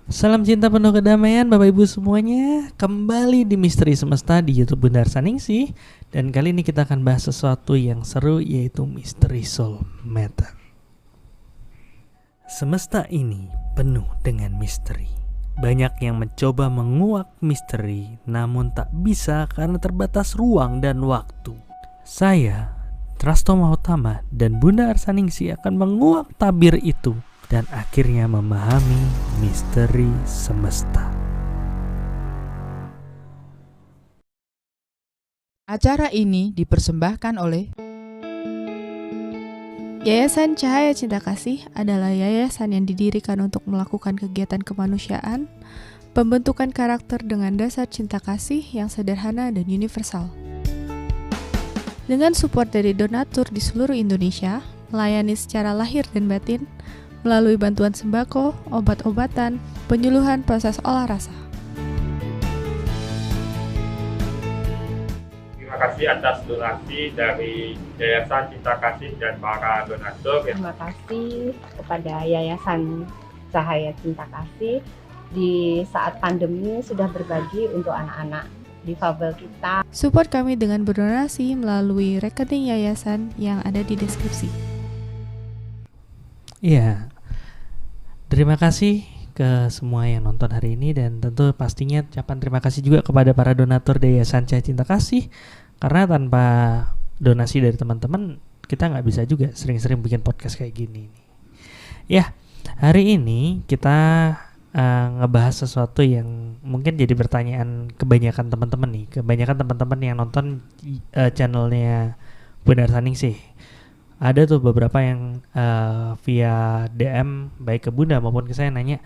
Salam cinta penuh kedamaian Bapak Ibu semuanya. Kembali di Misteri Semesta di YouTube Bunda Arsaningsih. Dan kali ini kita akan bahas sesuatu yang seru, yaitu misteri soul matter. Semesta ini penuh dengan misteri. Banyak yang mencoba menguak misteri, namun tak bisa karena terbatas ruang dan waktu. Saya, Trasto Mahotama, dan Bunda Arsaningsih akan menguak tabir itu dan akhirnya memahami misteri semesta. Acara ini dipersembahkan oleh Yayasan Cahaya Cinta Kasih adalah yayasan yang didirikan untuk melakukan kegiatan kemanusiaan, pembentukan karakter dengan dasar cinta kasih yang sederhana dan universal. Dengan support dari donatur di seluruh Indonesia, melayani secara lahir dan batin, melalui bantuan sembako, obat-obatan, penyuluhan proses olah rasa. Terima kasih atas donasi dari Yayasan Cinta Kasih dan para donatur. Terima kasih kepada Yayasan Cahaya Cinta Kasih di saat pandemi sudah berbagi untuk anak-anak difabel kita. Support kami dengan berdonasi melalui rekening yayasan yang ada di deskripsi. Iya, terima kasih ke semua yang nonton hari ini, dan tentu pastinya ucapan terima kasih juga kepada para donatur dari Yayasan Cahaya Cinta Kasih, karena tanpa donasi dari teman-teman kita nggak bisa juga sering-sering bikin podcast kayak gini. Ya, hari ini kita ngebahas sesuatu yang mungkin jadi pertanyaan kebanyakan teman-teman nih, kebanyakan teman-teman yang nonton channelnya Bunda Arsaningsih. Ada tuh beberapa yang via DM baik ke Bunda maupun ke saya nanya,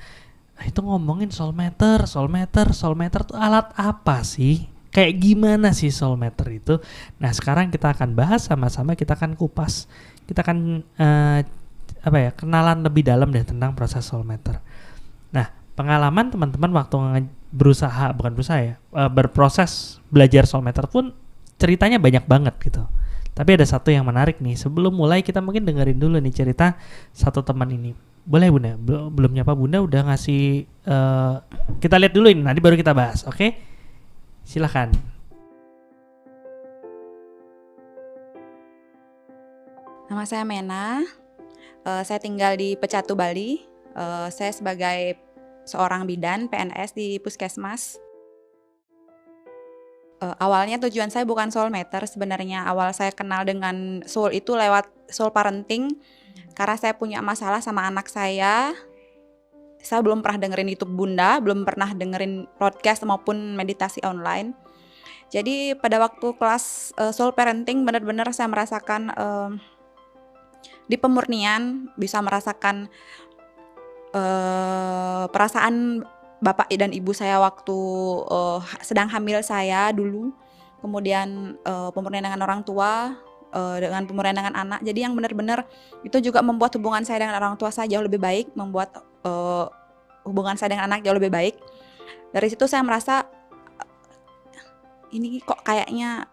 itu ngomongin soul matter tuh alat apa sih? Kayak gimana sih soul matter itu? Nah, sekarang kita akan bahas sama-sama, kita akan kupas, kita akan kenalan lebih dalam deh tentang proses soul matter. Nah, pengalaman teman-teman waktu berproses belajar soul matter pun ceritanya banyak banget gitu. Tapi ada satu yang menarik nih. Sebelum mulai kita mungkin dengerin dulu nih cerita satu teman ini. Boleh Bunda? Belum nyapa Bunda udah ngasih kita lihat dulu ini, nanti baru kita bahas. Oke? Silakan. Nama saya Mena. Saya tinggal di Pecatu, Bali. Saya sebagai seorang bidan PNS di Puskesmas. Awalnya tujuan saya bukan soul matter sebenarnya. Awal saya kenal dengan soul itu lewat soul parenting. Karena saya punya masalah sama anak saya. Saya belum pernah dengerin YouTube Bunda, belum pernah dengerin podcast maupun meditasi online. Jadi pada waktu kelas soul parenting benar-benar saya merasakan di pemurnian, bisa merasakan perasaan bapak dan ibu saya waktu sedang hamil saya dulu, kemudian pemurnian dengan orang tua, dengan pemurnian dengan anak. Jadi yang benar-benar itu juga membuat hubungan saya dengan orang tua saya jauh lebih baik, membuat hubungan saya dengan anak jauh lebih baik. Dari situ saya merasa ini kok kayaknya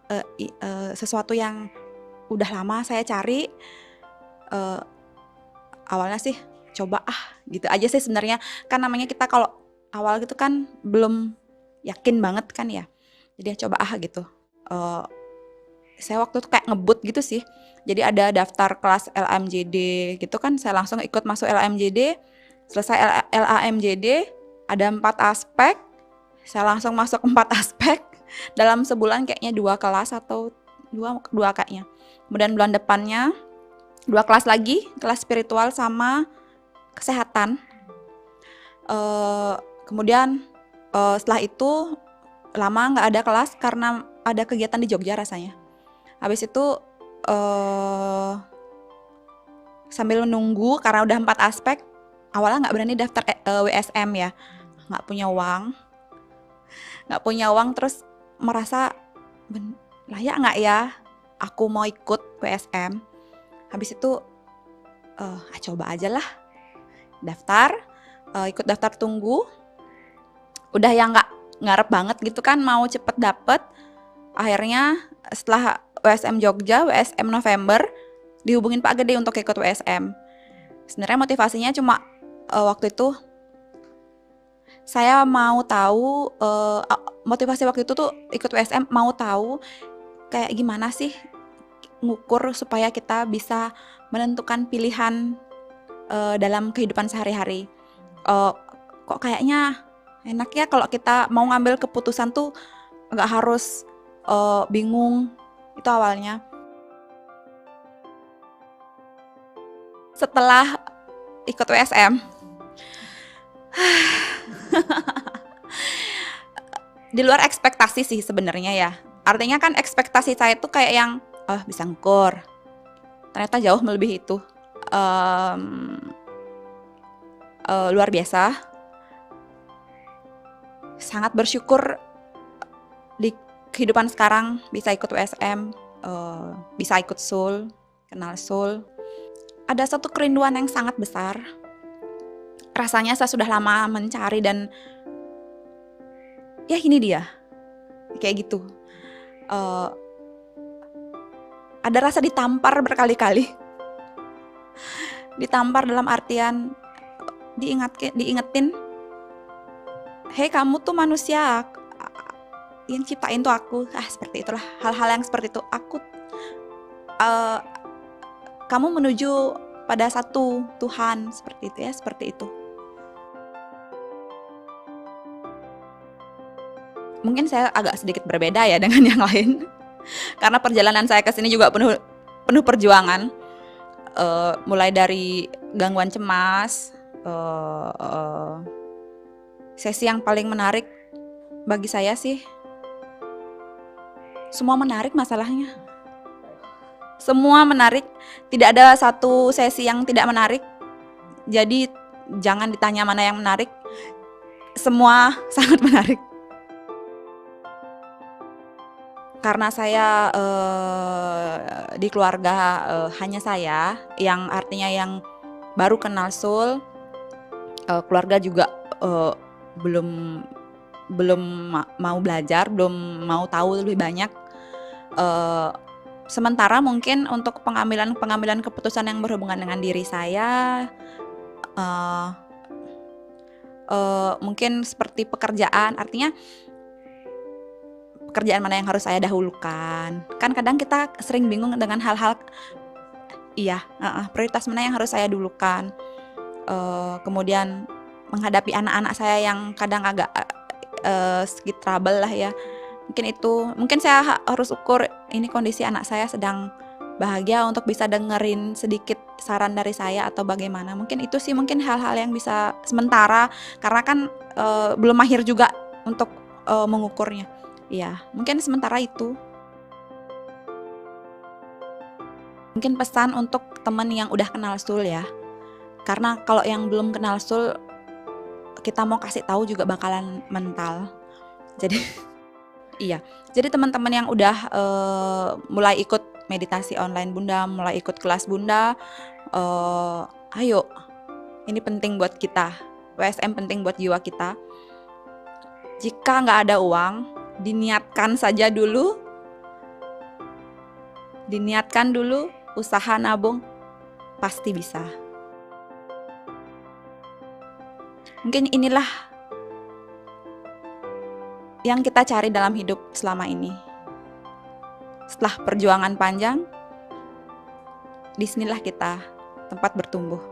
sesuatu yang udah lama saya cari. Awalnya sih coba gitu aja sih sebenarnya, kan namanya kita kalau awal gitu kan belum yakin banget kan ya, jadi coba gitu. Saya waktu itu kayak ngebut gitu sih, jadi ada daftar kelas LAMJD gitu kan, saya langsung ikut masuk LAMJD. Selesai LAMJD ada 4 aspek, saya langsung masuk 4 aspek dalam sebulan, kayaknya 2 kelas atau 2 kayaknya. Kemudian bulan depannya 2 kelas lagi, kelas spiritual sama kesehatan. Kemudian setelah itu lama nggak ada kelas karena ada kegiatan di Jogja rasanya. Habis itu sambil menunggu karena udah 4 aspek, awalnya nggak berani daftar WSM ya, nggak punya uang, terus merasa layak nggak ya aku mau ikut WSM. Habis itu coba aja lah daftar, ikut daftar tunggu. Udah yang nggak ngarep banget gitu kan, mau cepet dapet. Akhirnya setelah WSM Jogja, WSM November, dihubungin Pak Gede untuk ikut WSM. Sebenarnya motivasinya cuma waktu itu saya mau tahu motivasi waktu itu tuh ikut WSM, mau tahu kayak gimana sih ngukur supaya kita bisa menentukan pilihan dalam kehidupan sehari-hari. Kok kayaknya enak ya kalau kita mau ngambil keputusan tuh nggak harus bingung. Itu awalnya. Setelah ikut WSM, di luar ekspektasi sih sebenarnya ya. Artinya kan ekspektasi saya tuh kayak yang bisa ngukur. Ternyata jauh melebihi itu. Luar biasa. Sangat bersyukur di kehidupan sekarang bisa ikut WSM, bisa ikut Soul, kenal Soul. Ada satu kerinduan yang sangat besar. Rasanya saya sudah lama mencari dan ya ini dia, kayak gitu. Ada rasa ditampar berkali-kali. Ditampar dalam artian diingetin, hei kamu tuh manusia, yang ciptain tuh aku. Seperti itulah, hal-hal yang seperti itu. Kamu menuju pada satu Tuhan, seperti itu ya, seperti itu. Mungkin saya agak sedikit berbeda ya dengan yang lain, karena perjalanan saya ke sini juga penuh perjuangan, mulai dari gangguan cemas. Sesi yang paling menarik bagi saya sih, semua menarik masalahnya. Semua menarik, tidak ada satu sesi yang tidak menarik. Jadi jangan ditanya mana yang menarik, semua sangat menarik. Karena saya di keluarga hanya saya, yang artinya yang baru kenal Soul, keluarga juga belum mau belajar, belum mau tahu lebih banyak. Sementara mungkin untuk pengambilan keputusan yang berhubungan dengan diri saya, mungkin seperti pekerjaan, artinya pekerjaan mana yang harus saya dahulukan. Kan kadang kita sering bingung dengan hal-hal, prioritas mana yang harus saya dulukan. Kemudian menghadapi anak-anak saya yang kadang agak sedikit trouble lah ya. Mungkin saya harus ukur ini kondisi anak saya sedang bahagia untuk bisa dengerin sedikit saran dari saya atau bagaimana. Mungkin itu sih, mungkin hal-hal yang bisa sementara, karena kan belum mahir juga untuk mengukurnya. Ya, mungkin sementara itu. Mungkin pesan untuk teman yang udah kenal Soul ya. Karena kalau yang belum kenal Soul, kita mau kasih tahu juga bakalan mental. Jadi jadi teman-teman yang udah mulai ikut meditasi online Bunda, mulai ikut kelas Bunda, ayo, ini penting buat kita. WSM penting buat jiwa kita. Jika nggak ada uang, diniatkan saja dulu. Diniatkan dulu, usaha nabung, pasti bisa. Mungkin inilah yang kita cari dalam hidup selama ini. Setelah perjuangan panjang, disinilah kita tempat bertumbuh.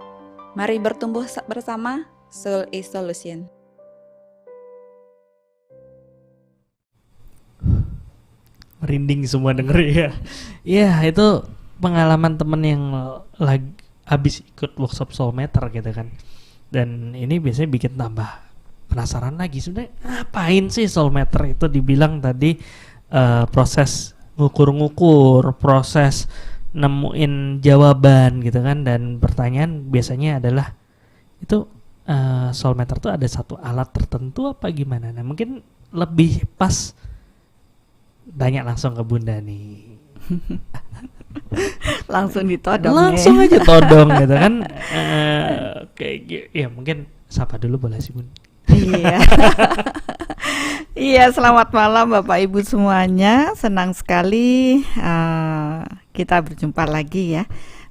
Mari bertumbuh bersama, Soul is Solution. Merinding semua denger ya. Iya, itu pengalaman temen yang lagi habis ikut workshop Soulmeter gitu kan. Dan ini biasanya bikin tambah penasaran lagi, sebenarnya ngapain sih Soulmeter itu. Dibilang tadi proses ngukur-ngukur, proses nemuin jawaban gitu kan. Dan pertanyaan biasanya adalah itu Soulmeter tuh ada satu alat tertentu apa gimana? Nah mungkin lebih pas tanya langsung ke Bunda nih. Langsung ditodong. Langsung aja todong gitu kan. Kayak ya mungkin sapa dulu boleh sih Bun. Iya. Iya, selamat malam Bapak Ibu semuanya. Senang sekali kita berjumpa lagi ya.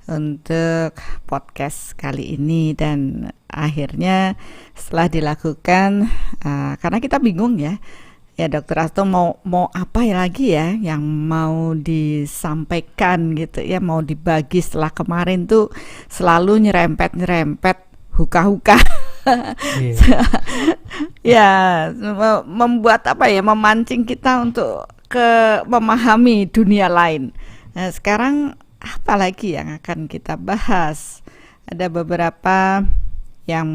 untuk podcast kali ini. Dan akhirnya setelah dilakukan, karena kita bingung ya Dokter Asto mau apa ya lagi ya yang mau disampaikan gitu ya, mau dibagi setelah kemarin tuh selalu nyerempet huka-huka. Ya, membuat memancing kita untuk memahami dunia lain. Nah, sekarang apa lagi yang akan kita bahas? Ada beberapa yang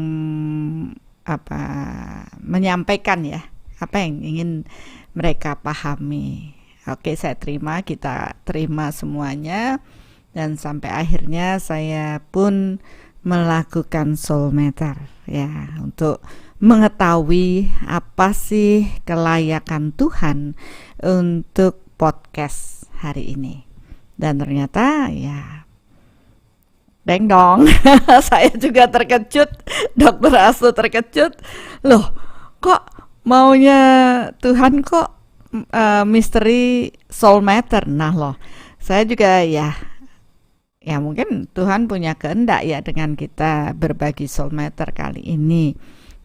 menyampaikan ya apa yang ingin mereka pahami. Oke, kita terima semuanya, dan sampai akhirnya saya pun melakukan soul meter ya, untuk mengetahui apa sih kelayakan Tuhan untuk podcast hari ini. Dan ternyata ya deng dong, saya juga terkejut, Dokter Asto terkejut. Loh, kok maunya Tuhan kok misteri soul matter. Nah loh, saya juga ya mungkin Tuhan punya kehendak ya dengan kita berbagi soul matter kali ini,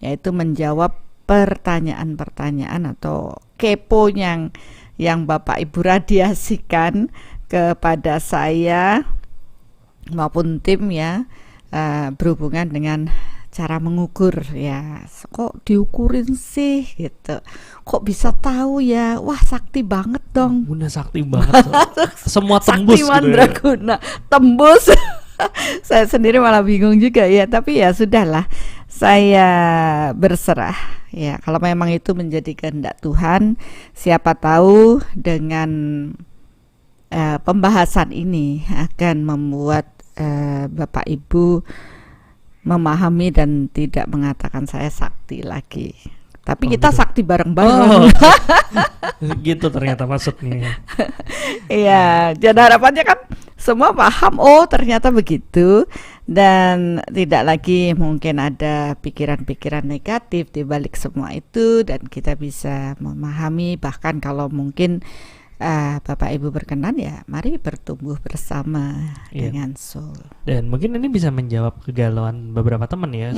yaitu menjawab pertanyaan-pertanyaan atau kepo yang Bapak Ibu radiasikan kepada saya maupun tim ya, berhubungan dengan cara mengukur ya, kok diukurin sih gitu, kok bisa tahu ya, wah sakti banget dong, Bunda sakti banget. Semua tembus sakti mandraguna tembus. Saya sendiri malah bingung juga ya, tapi ya sudahlah, saya berserah ya, kalau memang itu menjadi kehendak Tuhan, siapa tahu dengan pembahasan ini akan membuat Bapak Ibu memahami dan tidak mengatakan saya sakti lagi, tapi kita gitu. sakti bareng-bareng. Gitu ternyata maksudnya. Iya, jadi harapannya kan semua paham, ternyata begitu, dan tidak lagi mungkin ada pikiran-pikiran negatif di balik semua itu, dan kita bisa memahami. Bahkan kalau mungkin Bapak Ibu berkenan ya, mari bertumbuh bersama dengan soul. Dan mungkin ini bisa menjawab kegalauan beberapa teman ya.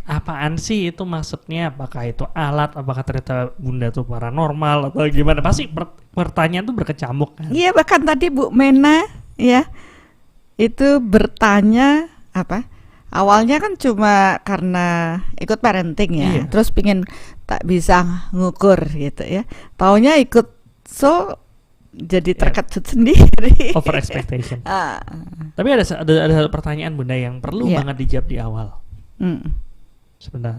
Apaan sih itu maksudnya? Apakah itu alat? Apakah ternyata Bunda tuh paranormal atau gimana? Pasti pertanyaan tuh berkecamuk kan? Iya, bahkan tadi Bu Mena ya itu bertanya awalnya kan cuma karena ikut parenting ya, terus pingin tak bisa ngukur gitu ya. Taunya ikut jadi terkejut sendiri. Over expectation. Tapi ada pertanyaan Bunda yang perlu banget dijawab di awal. Sebentar.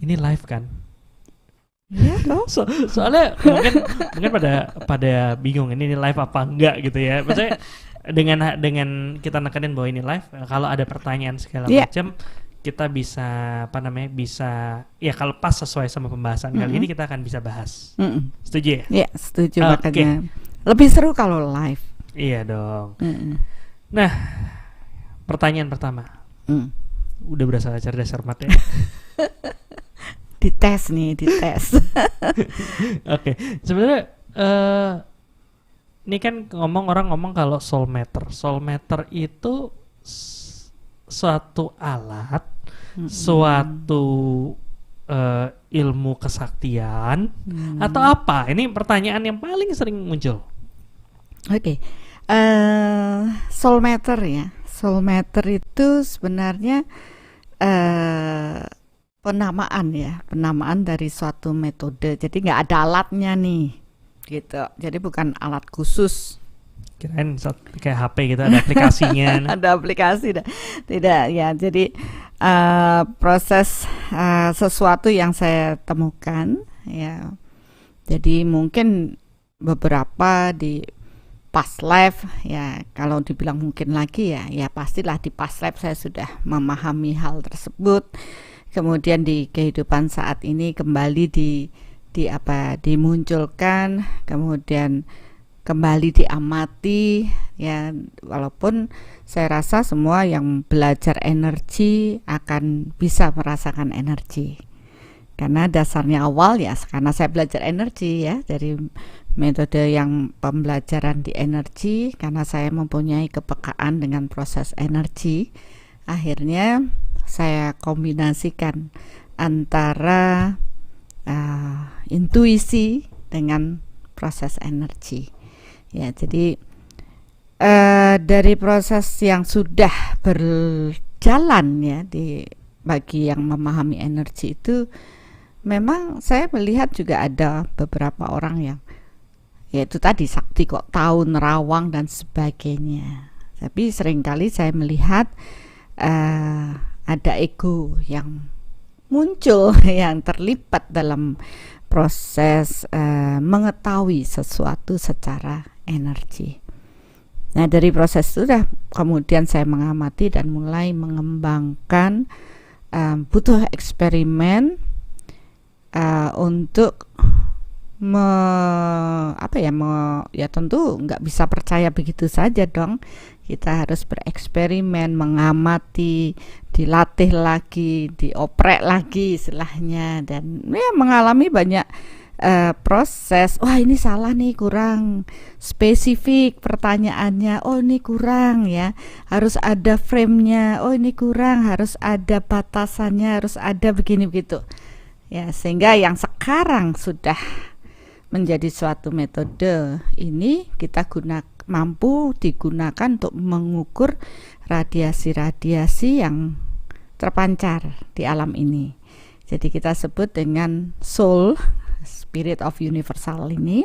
Ini live kan? Iya dong. Soalnya mungkin pada bingung ini live apa enggak gitu ya. Maksudnya dengan kita nekenin bahwa ini live, kalau ada pertanyaan segala macam, kita bisa bisa ya, kalau pas sesuai sama pembahasan kali ini kita akan bisa bahas. Setuju ya? Iya, setuju. Makanya lebih seru kalau live. Iya dong. Nah, pertanyaan pertama. Udah berasa cerdas cermat ya. Dites. Oke. Sebenarnya ini kan orang ngomong kalau soul meter itu suatu alat, suatu ilmu kesaktian atau apa? Ini pertanyaan yang paling sering muncul. Oke. Soul meter ya. Soul meter itu sebenarnya penamaan dari suatu metode. Jadi nggak ada alatnya nih, gitu. Jadi bukan alat khusus. Kirain kayak HP gitu ada aplikasinya. Ada aplikasi, tidak ya. Jadi proses sesuatu yang saya temukan ya. Jadi mungkin beberapa di past life ya, kalau dibilang mungkin lagi ya pastilah di past life saya sudah memahami hal tersebut. Kemudian di kehidupan saat ini kembali dimunculkan, kemudian kembali diamati ya, walaupun saya rasa semua yang belajar energi akan bisa merasakan energi, karena dasarnya awal ya, karena saya belajar energi ya dari metode yang pembelajaran di energi, karena saya mempunyai kepekaan dengan proses energi. Akhirnya saya kombinasikan antara intuisi dengan proses energi. Ya, jadi dari proses yang sudah berjalan ya bagi yang memahami energi itu, memang saya melihat juga ada beberapa orang yang yaitu tadi sakti kok tahu, nerawang dan sebagainya. Tapi seringkali saya melihat ada ego yang muncul yang terlibat dalam proses mengetahui sesuatu secara energi. Nah, dari proses itu kemudian saya mengamati dan mulai mengembangkan, butuh eksperimen untuk ya tentu nggak bisa percaya begitu saja dong. Kita harus bereksperimen, mengamati, dilatih lagi, dioprek lagi istilahnya, dan ya mengalami banyak proses. Wah, ini salah nih, kurang spesifik pertanyaannya. Oh, ini kurang ya, harus ada frame-nya. Oh, ini kurang, harus ada batasannya, harus ada begini begitu. Ya, sehingga yang sekarang sudah menjadi suatu metode ini kita mampu digunakan untuk mengukur radiasi-radiasi yang terpancar di alam ini. Jadi kita sebut dengan soul, spirit of universal ini,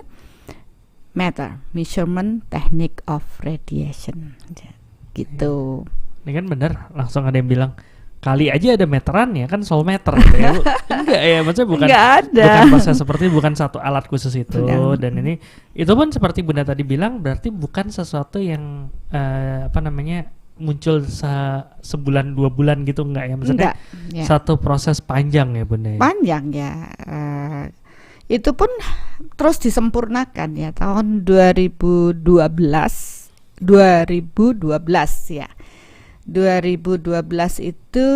matter, measurement technique of radiation. Gitu. Ini kan bener, langsung ada yang bilang kali aja ada meteran ya kan, soul meter gitu ya. Enggak ya, maksudnya bukan proses seperti, bukan satu alat khusus itu. Dan ini itu pun seperti Bunda tadi bilang, berarti bukan sesuatu yang muncul sebulan 2 bulan gitu, enggak ya, maksudnya ya. Satu proses panjang ya Bunda ya? Panjang ya, itu pun terus disempurnakan ya. Tahun 2012 ya, 2012 itu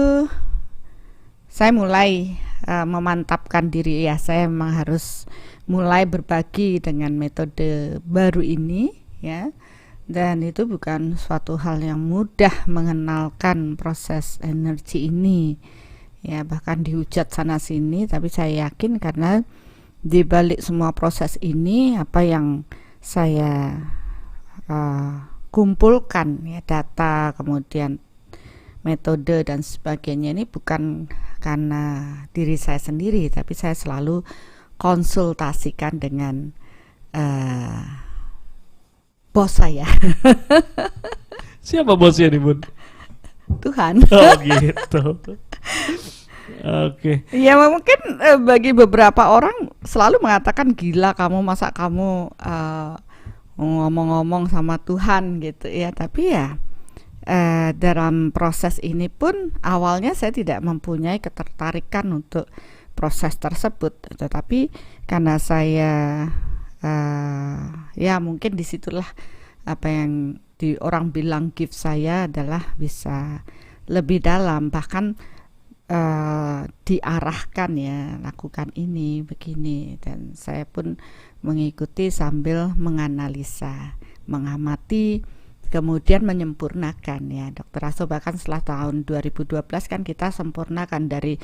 saya mulai memantapkan diri ya, saya memang harus mulai berbagi dengan metode baru ini ya. Dan itu bukan suatu hal yang mudah mengenalkan proses energi ini ya, bahkan dihujat sana sini, tapi saya yakin karena di balik semua proses ini, apa yang saya kumpulkan ya, data, kemudian metode dan sebagainya, ini bukan karena diri saya sendiri, tapi saya selalu konsultasikan dengan bos saya. Siapa bosnya nih Bun? Tuhan. Oh gitu. Oke. Ya mungkin bagi beberapa orang selalu mengatakan, gila kamu, masa kamu ngomong-ngomong sama Tuhan gitu ya. Tapi ya dalam proses ini pun awalnya saya tidak mempunyai ketertarikan untuk proses tersebut, tetapi karena saya ya mungkin disitulah apa yang orang bilang gift saya adalah bisa lebih dalam, bahkan diarahkan ya, lakukan ini begini, dan saya pun mengikuti sambil menganalisa, mengamati, kemudian menyempurnakan ya. Dr. Aso bahkan setelah tahun 2012 kan kita sempurnakan, dari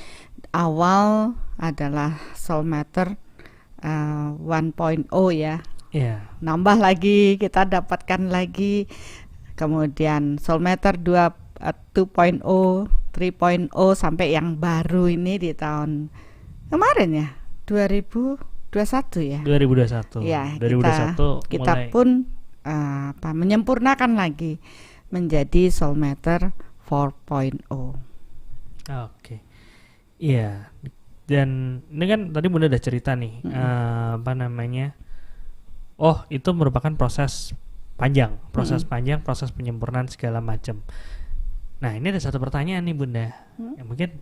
awal adalah soul matter 1.0 ya. Yeah. Nambah lagi, kita dapatkan lagi, kemudian soul matter 2.0, 3.0 sampai yang baru ini di tahun kemarin ya, 2021 ya. 2021. Ya, 2021 kita pun menyempurnakan lagi menjadi soul matter 4.0. Oke. Iya. Dan ini kan tadi Bunda udah cerita nih, oh itu merupakan proses panjang, proses penyempurnaan segala macam. Nah, ini ada satu pertanyaan nih Bunda, yang mungkin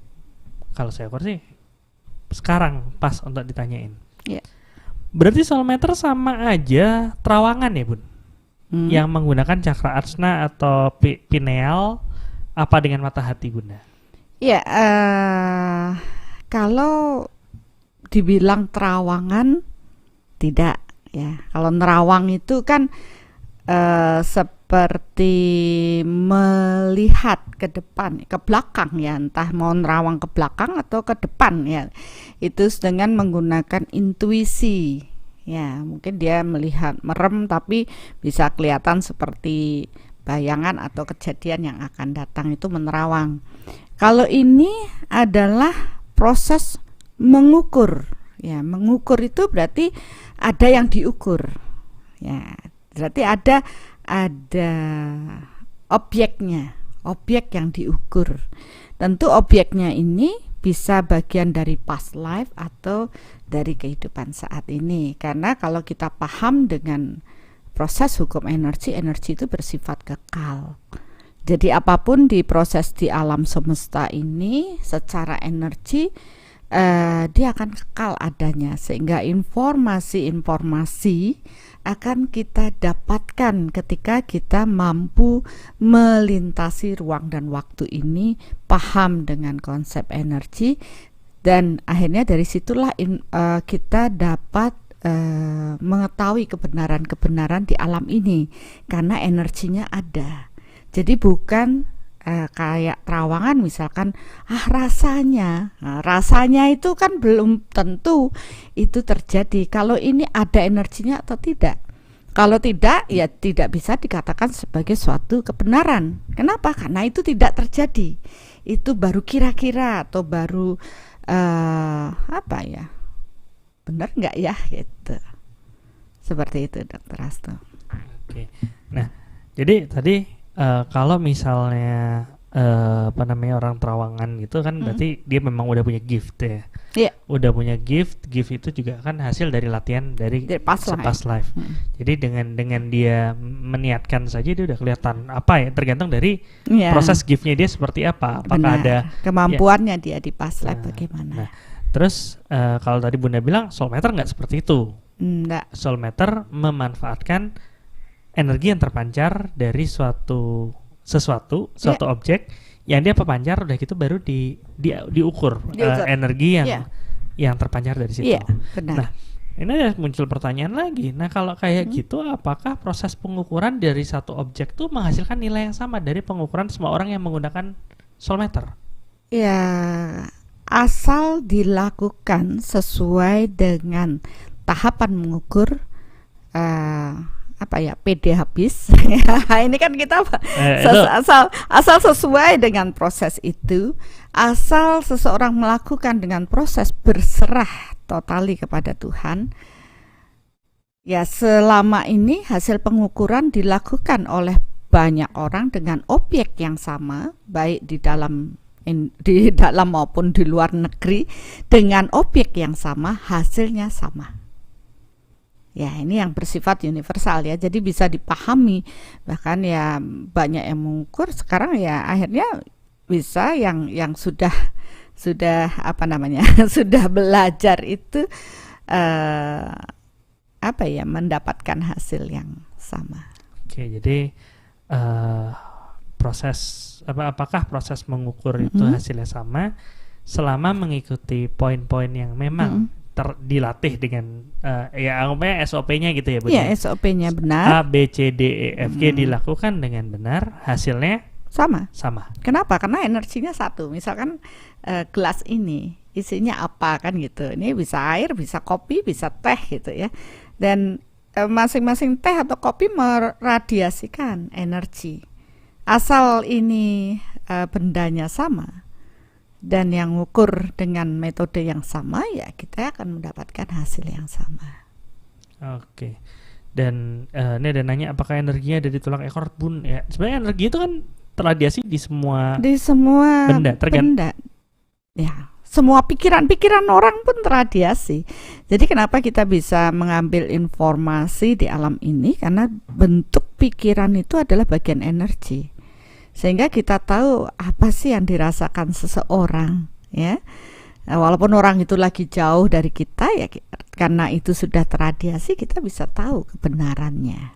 kalau saya sih sekarang pas untuk ditanyain. Yeah. Berarti soul matter sama aja terawangan ya Bun? Yang menggunakan cakra arsna atau pineal, apa dengan mata hati Bunda? Ya, kalau dibilang terawangan tidak Ya, kalau nerawang itu kan seperti melihat ke depan, ke belakang ya, entah mau nerawang ke belakang atau ke depan ya. Itu dengan menggunakan intuisi. Ya, mungkin dia melihat merem tapi bisa kelihatan seperti bayangan atau kejadian yang akan datang, itu menerawang. Kalau ini adalah proses mengukur. Ya, mengukur itu berarti ada yang diukur. Ya, berarti ada objeknya, objek yang diukur. Tentu objeknya ini bisa bagian dari past life atau dari kehidupan saat ini. Karena kalau kita paham dengan proses hukum energi, energi itu bersifat kekal. Jadi apapun diproses di alam semesta ini secara energi, dia akan kekal adanya, sehingga informasi-informasi akan kita dapatkan ketika kita mampu melintasi ruang dan waktu ini, paham dengan konsep energi, dan akhirnya dari situlah kita dapat mengetahui kebenaran-kebenaran di alam ini karena energinya ada. Jadi bukan kayak terawangan misalkan rasanya itu kan belum tentu itu terjadi. Kalau ini ada energinya atau tidak. Kalau tidak, ya tidak bisa dikatakan sebagai suatu kebenaran. Kenapa? Karena itu tidak terjadi. Itu baru kira-kira atau baru benar nggak ya gitu. Seperti itu, Dr. Hasto. Oke. Nah, jadi tadi kalau misalnya orang terawangan gitu kan berarti dia memang udah punya gift ya. Iya. Udah punya gift itu juga kan hasil dari latihan dari past life. Jadi dengan dia meniatkan saja dia udah kelihatan tergantung dari proses giftnya dia seperti apa. Apakah ada kemampuannya dia di past life bagaimana. Nah, terus kalau tadi Bunda bilang soul matter nggak seperti itu. Enggak. Soul matter memanfaatkan energi yang terpancar dari suatu objek yang dia pemancar, udah gitu baru diukur. Energi yang terpancar dari situ. Benar. Nah, ini ada muncul pertanyaan lagi. Nah, kalau kayak gitu, apakah proses pengukuran dari satu objek tuh menghasilkan nilai yang sama dari pengukuran semua orang yang menggunakan soul meter? Ya, asal dilakukan sesuai dengan tahapan mengukur. PD habis. Ini kan kita asal sesuai dengan proses itu, asal seseorang melakukan dengan proses berserah totali kepada Tuhan. Ya, selama ini hasil pengukuran dilakukan oleh banyak orang dengan objek yang sama, baik di dalam maupun di luar negeri, dengan objek yang sama, hasilnya sama. Ya, ini yang bersifat universal ya, jadi bisa dipahami. Bahkan ya banyak yang mengukur sekarang ya akhirnya bisa yang sudah sudah belajar itu mendapatkan hasil yang sama. Oke, jadi apakah proses mengukur itu hasilnya sama selama mengikuti poin-poin yang memang dilatih dengan anggapnya SOP-nya gitu ya, Bu? Iya, SOP-nya benar. A, B, C, D, E, F, G dilakukan dengan benar, hasilnya sama. Kenapa? Karena energinya satu. Misalkan gelas ini isinya apa kan gitu. Ini bisa air, bisa kopi, bisa teh gitu ya. Dan masing-masing teh atau kopi meradiasikan energi. Asal ini bendanya sama dan yang ngukur dengan metode yang sama, ya kita akan mendapatkan hasil yang sama. Oke. Dan ini ada nanya apakah energinya ada di tulang ekor, Bun? Ya, sebenarnya energi itu kan terradiasi di semua benda. Ya, semua pikiran orang pun terradiasi. Jadi kenapa kita bisa mengambil informasi di alam ini? Karena bentuk pikiran itu adalah bagian energi. Sehingga kita tahu apa sih yang dirasakan seseorang, ya. Walaupun orang itu lagi jauh dari kita, ya karena itu sudah terradiasi, kita bisa tahu kebenarannya.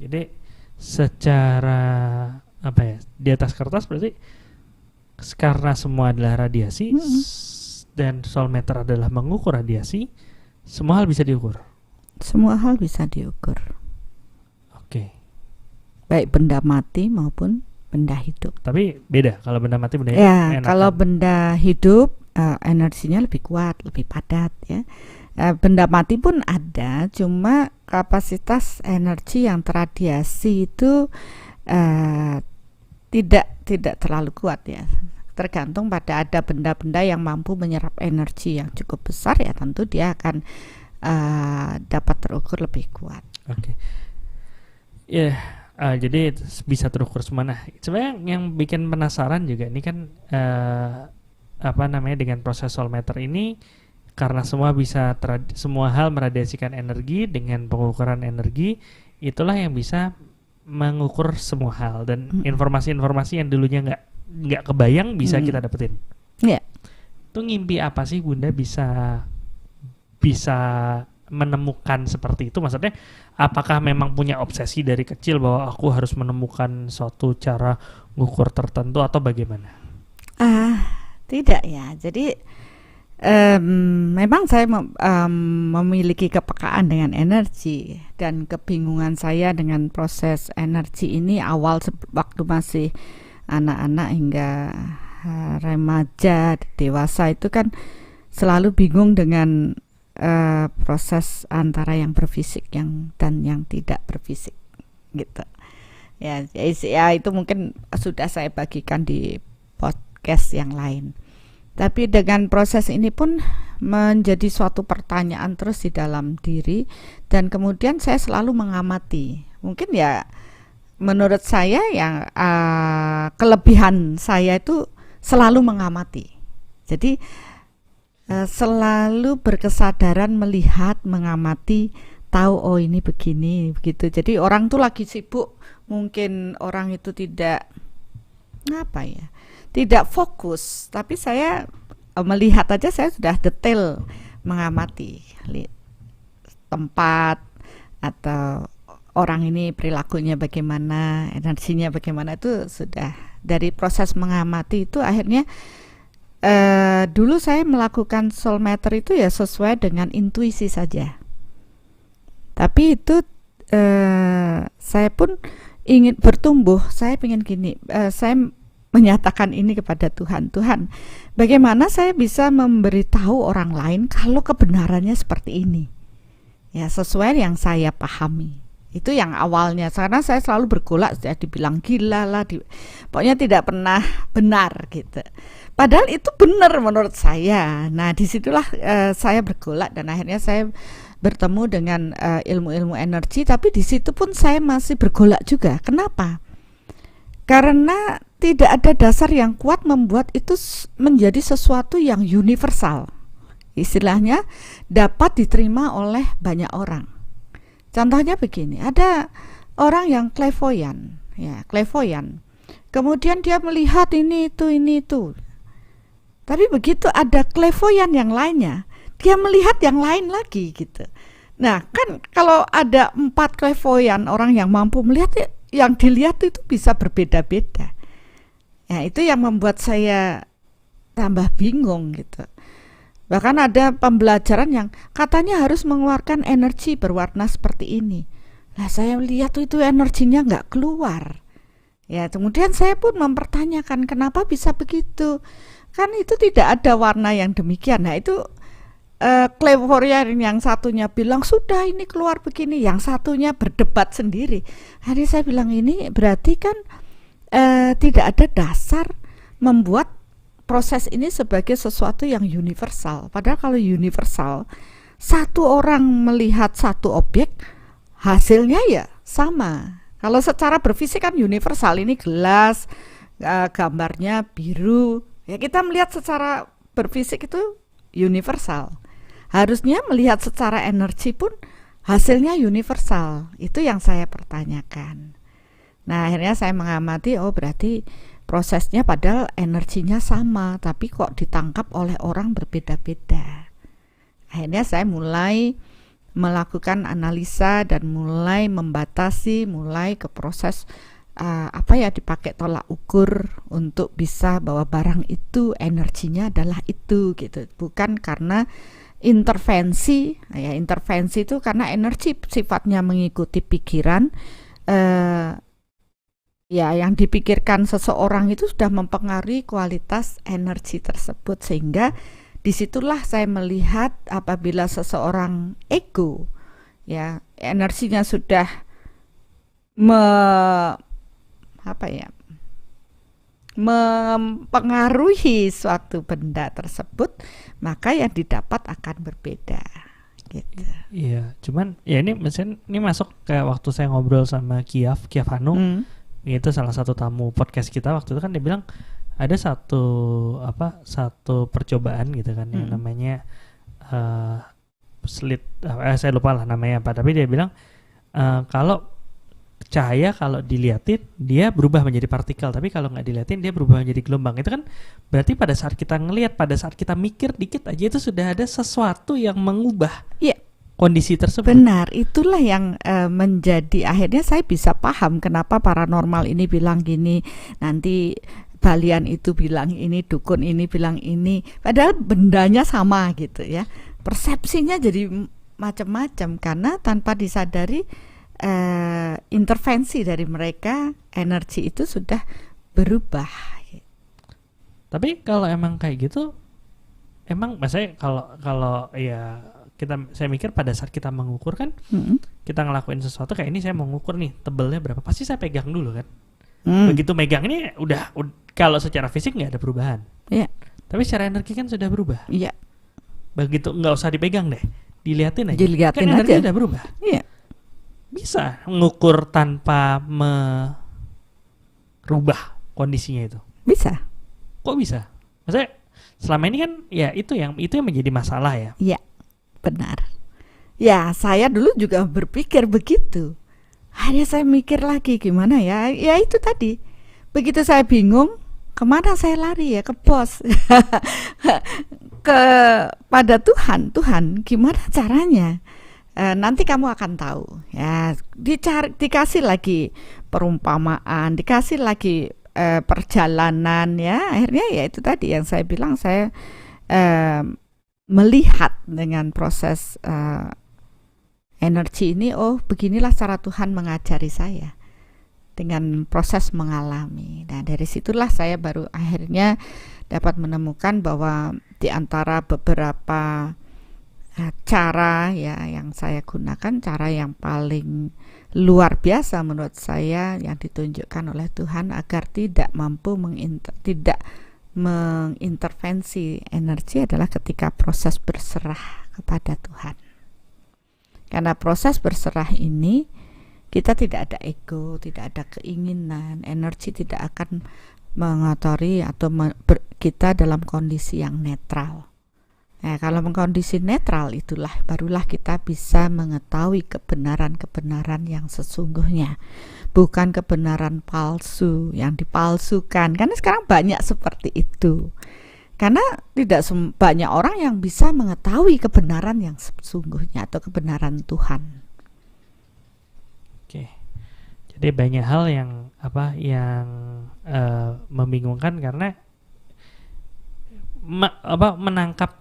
Jadi secara di atas kertas berarti karena semua adalah radiasi dan soul meter adalah mengukur radiasi, semua hal bisa diukur. Semua hal bisa diukur, Oke. baik benda mati maupun benda hidup. Tapi beda kalau benda mati benda Ya, enak kalau kan? benda hidup energinya lebih kuat, lebih padat ya. Benda mati pun ada, cuma kapasitas energi yang terradiasi itu tidak terlalu kuat ya. Tergantung pada ada benda-benda yang mampu menyerap energi yang cukup besar ya, tentu dia akan dapat terukur lebih kuat. Oke. Ya, jadi bisa terukur semua. Nah, sebenarnya yang bikin penasaran juga ini kan dengan proses solmeter ini, karena semua hal meradiasikan energi dengan pengukuran energi, itulah yang bisa mengukur semua hal dan informasi-informasi yang dulunya nggak kebayang bisa kita dapetin. Ya. Itu ngimpi apa sih Bunda bisa menemukan seperti itu? Maksudnya apakah memang punya obsesi dari kecil bahwa aku harus menemukan suatu cara ngukur tertentu atau bagaimana? Tidak ya. Jadi memang saya memiliki kepekaan dengan energi, dan kebingungan saya dengan proses energi ini awal waktu masih anak-anak hingga remaja, dewasa itu kan selalu bingung dengan proses antara yang berfisik dan yang tidak berfisik gitu. Ya itu mungkin sudah saya bagikan di podcast yang lain. Tapi dengan proses ini pun menjadi suatu pertanyaan terus di dalam diri, dan kemudian saya selalu mengamati. Mungkin ya menurut saya yang kelebihan saya itu selalu mengamati. Jadi selalu berkesadaran melihat, mengamati, tahu oh ini begini begitu. Jadi orang tuh lagi sibuk, mungkin orang itu tidak fokus, tapi saya melihat aja, saya sudah detail mengamati tempat atau orang ini perilakunya bagaimana, energinya bagaimana, itu sudah dari proses mengamati itu akhirnya dulu saya melakukan soul meter itu ya sesuai dengan intuisi saja. Tapi itu saya pun ingin bertumbuh. Saya ingin gini, saya menyatakan ini kepada Tuhan. Tuhan, bagaimana saya bisa memberitahu orang lain kalau kebenarannya seperti ini? Ya sesuai yang saya pahami. Itu yang awalnya, karena saya selalu bergolak, sudah dibilang gila lah, pokoknya tidak pernah benar gitu. Padahal itu benar menurut saya. Nah disitulah saya bergolak, dan akhirnya saya bertemu dengan ilmu-ilmu energi. Tapi di situ pun saya masih bergolak juga. Kenapa? Karena tidak ada dasar yang kuat membuat itu menjadi sesuatu yang universal. Istilahnya dapat diterima oleh banyak orang. Contohnya begini, ada orang yang clairvoyant, ya clairvoyant. Kemudian dia melihat ini itu. Tapi begitu ada clairvoyant yang lainnya, dia melihat yang lain lagi gitu. Nah kan kalau ada 4 clairvoyant, orang yang mampu melihat, yang dilihat itu bisa berbeda-beda. Ya itu yang membuat saya tambah bingung gitu. Bahkan ada pembelajaran yang katanya harus mengeluarkan energi berwarna seperti ini. Nah saya lihat itu energinya nggak keluar. Ya kemudian saya pun mempertanyakan kenapa bisa begitu. Kan itu tidak ada warna yang demikian. Nah itu clairvoyant yang satunya bilang sudah ini keluar begini, yang satunya berdebat sendiri. Hari saya bilang ini berarti kan tidak ada dasar membuat proses ini sebagai sesuatu yang universal. Padahal kalau universal, satu orang melihat satu objek, hasilnya ya sama. Kalau secara berfisik kan universal, ini gelas, gambarnya biru. Ya kita melihat secara berfisik itu universal. Harusnya melihat secara energi pun hasilnya universal. Itu yang saya pertanyakan. Nah akhirnya saya mengamati, oh berarti prosesnya padahal energinya sama, tapi kok ditangkap oleh orang berbeda-beda. Akhirnya saya mulai melakukan analisa dan mulai membatasi, mulai ke proses dipakai tolak ukur untuk bisa bahwa barang itu energinya adalah itu gitu. Bukan karena intervensi. Ya, intervensi itu karena energi sifatnya mengikuti pikiran. Ya, yang dipikirkan seseorang itu sudah mempengaruhi kualitas energi tersebut, sehingga disitulah saya melihat apabila seseorang ego, ya, energinya sudah mempengaruhi suatu benda tersebut, maka yang didapat akan berbeda. Gitu. Iya, cuman ya ini masuk kayak waktu saya ngobrol sama Kiaf Hanu. Itu salah satu tamu podcast kita waktu itu kan dia bilang ada satu percobaan gitu kan yang namanya slit, saya lupa lah namanya apa, tapi dia bilang kalau cahaya kalau diliatin dia berubah menjadi partikel, tapi kalau nggak diliatin dia berubah menjadi gelombang. Itu kan berarti pada saat kita ngelihat, pada saat kita mikir dikit aja itu sudah ada sesuatu yang mengubah kondisi tersebut. Benar, itulah yang menjadi akhirnya saya bisa paham kenapa paranormal ini bilang gini, nanti balian itu bilang ini, dukun ini bilang ini, padahal bendanya sama gitu ya. Persepsinya jadi macam-macam karena tanpa disadari intervensi dari mereka, energi itu sudah berubah. Tapi kalau emang kayak gitu, emang maksudnya kalau ya saya mikir pada saat kita mengukur kan, kita ngelakuin sesuatu kayak ini, saya mau ngukur nih tebelnya berapa, pasti saya pegang dulu kan. Begitu megang ini udah kalau secara fisik nggak ada perubahan. Iya. Tapi secara energi kan sudah berubah. Iya. Begitu nggak usah dipegang deh, dilihatin aja. Dilihatin kan energi aja. udah berubah. Iya. Bisa mengukur tanpa merubah kondisinya itu. Bisa. Kok bisa? Maksudnya selama ini kan ya itu yang menjadi masalah ya. Iya. Benar. Ya, saya dulu juga berpikir begitu. Akhirnya saya mikir lagi gimana ya. Ya itu tadi. Begitu saya bingung, kemana saya lari ya? Ke bos. Kepada Tuhan. Tuhan, gimana caranya? Nanti kamu akan tahu. Ya, dikasih lagi perumpamaan, dikasih lagi perjalanan ya. Akhirnya ya itu tadi yang saya bilang, saya melihat dengan proses energi ini, oh beginilah cara Tuhan mengajari saya dengan proses mengalami. Nah dari situlah saya baru akhirnya dapat menemukan bahwa di antara beberapa cara ya yang saya gunakan, cara yang paling luar biasa menurut saya yang ditunjukkan oleh Tuhan agar tidak mengintervensi energi adalah ketika proses berserah kepada Tuhan. Karena proses berserah ini kita tidak ada ego, tidak ada keinginan, energi tidak akan mengotori atau kita dalam kondisi yang netral. Nah, kalau kondisi netral barulah kita bisa mengetahui kebenaran-kebenaran yang sesungguhnya. Bukan kebenaran palsu yang dipalsukan. Karena sekarang banyak seperti itu. Karena tidak banyak orang yang bisa mengetahui kebenaran yang sesungguhnya atau kebenaran Tuhan. Oke. Jadi banyak hal yang membingungkan karena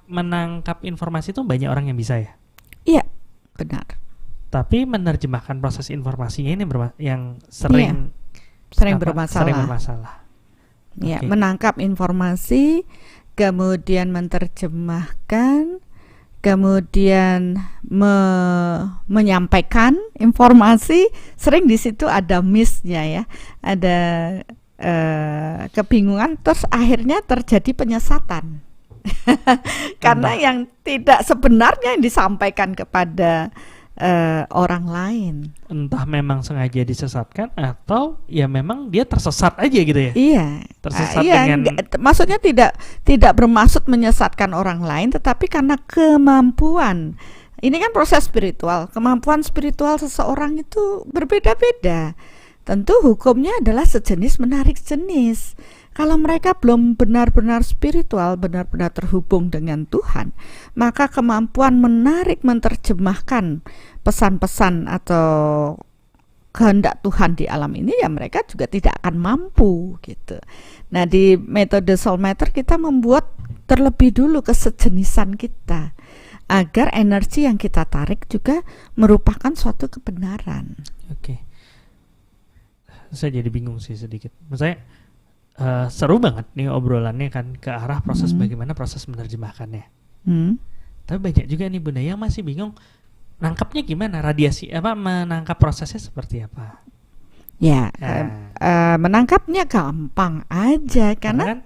menangkap informasi itu banyak orang yang bisa ya. Iya, benar. Tapi menerjemahkan proses informasinya ini yang sering bermasalah. Ya, okay. Menangkap informasi, kemudian menerjemahkan, kemudian menyampaikan informasi, sering di situ ada miss-nya ya, ada kebingungan, terus akhirnya terjadi penyesatan. Karena yang tidak sebenarnya yang disampaikan kepada orang lain. Entah memang sengaja disesatkan atau ya memang dia tersesat aja gitu ya. Iya. Tersesat dengan maksudnya tidak bermaksud menyesatkan orang lain, tetapi karena kemampuan. Ini kan proses spiritual. Kemampuan spiritual seseorang itu berbeda-beda. Tentu hukumnya adalah sejenis menarik jenis. Kalau mereka belum benar-benar spiritual, benar-benar terhubung dengan Tuhan, maka kemampuan menerjemahkan pesan-pesan atau kehendak Tuhan di alam ini ya mereka juga tidak akan mampu gitu. Nah di metode Soul Matter kita membuat terlebih dulu kesejenisan kita. agar energi yang kita tarik juga merupakan suatu kebenaran. Oke. Saya jadi bingung sih sedikit. Maksudnya seru banget nih obrolannya kan ke arah proses bagaimana proses menerjemahkannya. Tapi banyak juga nih Bunda yang masih bingung nangkapnya gimana, radiasi menangkap prosesnya seperti apa. Ya, menangkapnya gampang aja karena kan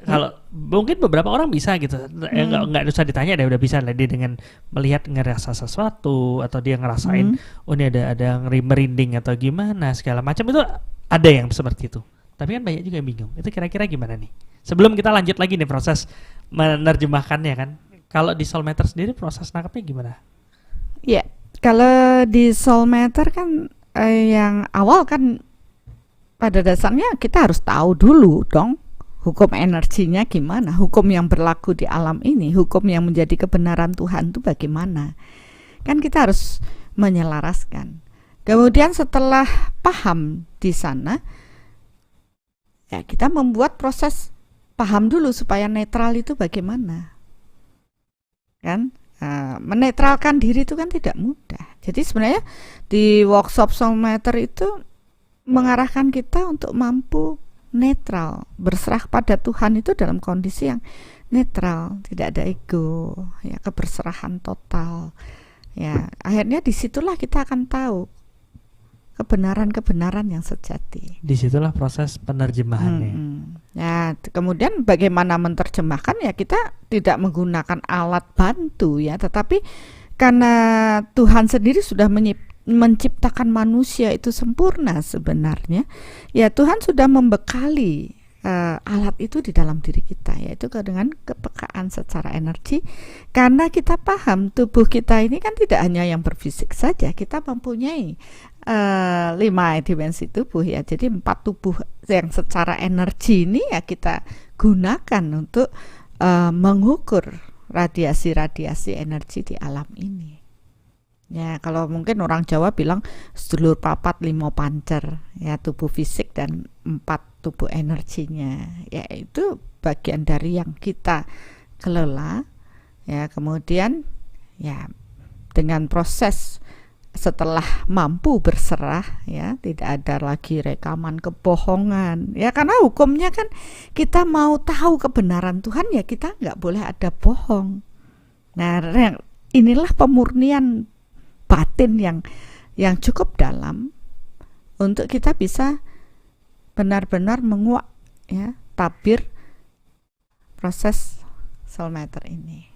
kalau mungkin beberapa orang bisa gitu, nggak usah ditanya deh, udah bisa lah dia dengan melihat ngerasa sesuatu atau dia ngerasain oh ini ada merinding atau gimana segala macam, itu ada yang seperti itu. Tapi kan banyak juga yang bingung. Itu kira-kira gimana nih? Sebelum kita lanjut lagi nih proses menerjemahkannya kan, kalau di Soulmeter sendiri proses nangkapnya gimana? Ya, kalau di Soulmeter kan yang awal kan pada dasarnya kita harus tahu dulu dong hukum energinya gimana, hukum yang berlaku di alam ini, hukum yang menjadi kebenaran Tuhan itu bagaimana. Kan kita harus menyelaraskan. Kemudian setelah paham di sana, ya kita membuat proses paham dulu supaya netral itu bagaimana. Kan? Menetralkan diri itu kan tidak mudah. Jadi sebenarnya di workshop Soulmeter itu mengarahkan kita untuk mampu netral, berserah pada Tuhan itu dalam kondisi yang netral, tidak ada ego, ya keberserahan total. Ya, akhirnya disitulah kita akan tahu kebenaran-kebenaran yang sejati. Disitulah proses penerjemahannya. Ya, kemudian bagaimana menerjemahkan, ya kita tidak menggunakan alat bantu ya, tetapi karena Tuhan sendiri sudah menciptakan manusia itu sempurna sebenarnya, ya Tuhan sudah membekali alat itu di dalam diri kita, yaitu dengan kepekaan secara energi. Karena kita paham tubuh kita ini kan tidak hanya yang berfisik saja, kita mempunyai 5 dimensi tubuh ya. Jadi 4 tubuh yang secara energi ini ya kita gunakan untuk mengukur radiasi-radiasi energi di alam ini. Ya, kalau mungkin orang Jawa bilang sedulur papat 5 pancer, ya tubuh fisik dan 4 tubuh energinya. Ya itu bagian dari yang kita kelola. Ya, kemudian ya dengan proses setelah mampu berserah, ya tidak ada lagi rekaman kebohongan, ya karena hukumnya kan kita mau tahu kebenaran Tuhan, ya kita nggak boleh ada bohong. Nah, inilah pemurnian batin yang cukup dalam untuk kita bisa benar-benar menguak ya tabir proses Soulmeter ini.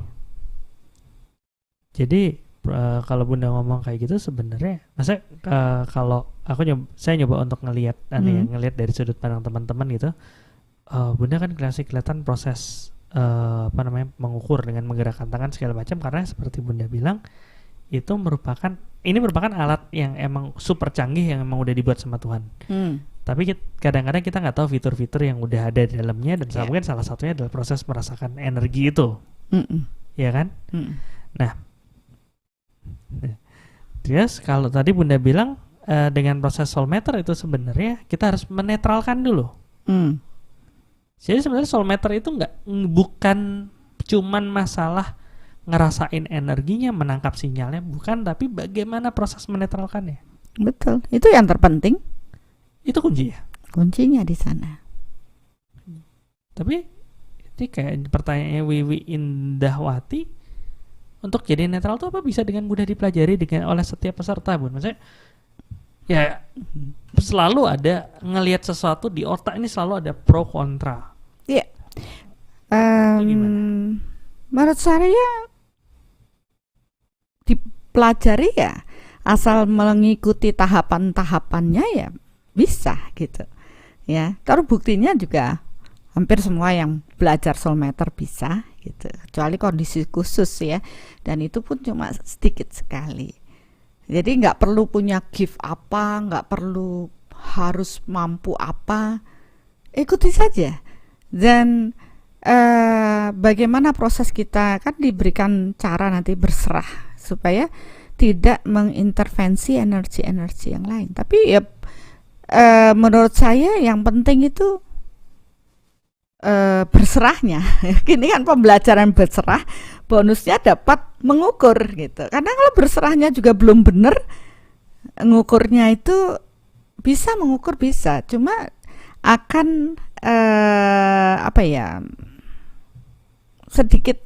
Jadi kalau Bunda ngomong kayak gitu sebenarnya, maksudnya kalau saya nyoba untuk ngelihat dari sudut pandang teman-teman gitu, Bunda kan kelihatan proses mengukur dengan menggerakkan tangan segala macam, karena seperti Bunda bilang itu merupakan alat yang emang super canggih yang emang udah dibuat sama Tuhan. Tapi kadang-kadang kita nggak tahu fitur-fitur yang udah ada di dalamnya, dan mungkin salah satunya adalah proses merasakan energi itu, ya kan? Nah, terus kalau tadi Bunda bilang dengan proses Soulmeter itu sebenarnya kita harus menetralkan dulu. Jadi sebenarnya Soulmeter itu bukan cuman masalah ngerasain energinya, menangkap sinyalnya, bukan, tapi bagaimana proses menetralkannya. Betul, itu yang terpenting. Itu kuncinya. Kuncinya di sana. Tapi ini kayak pertanyaannya Wiwi Indahwati, untuk jadi netral itu apa bisa dengan mudah dipelajari oleh setiap peserta, Bun? Maksudnya ya selalu ada ngelihat sesuatu di otak ini, selalu ada pro kontra. Iya. Menurut saya dipelajari ya, asal mengikuti tahapan-tahapannya ya bisa gitu. Ya, terus buktinya juga hampir semua yang belajar Soulmeter bisa gitu, kecuali kondisi khusus ya, dan itu pun cuma sedikit sekali. Jadi nggak perlu punya gift apa, nggak perlu harus mampu apa, ikuti saja. Dan bagaimana proses kita kan diberikan cara nanti berserah supaya tidak mengintervensi energi-energi yang lain. Tapi ya menurut saya yang penting itu berserahnya. Ini kan pembelajaran berserah, bonusnya dapat mengukur gitu. Karena kalau berserahnya juga belum benar, ngukurnya itu bisa mengukur bisa, cuma akan sedikit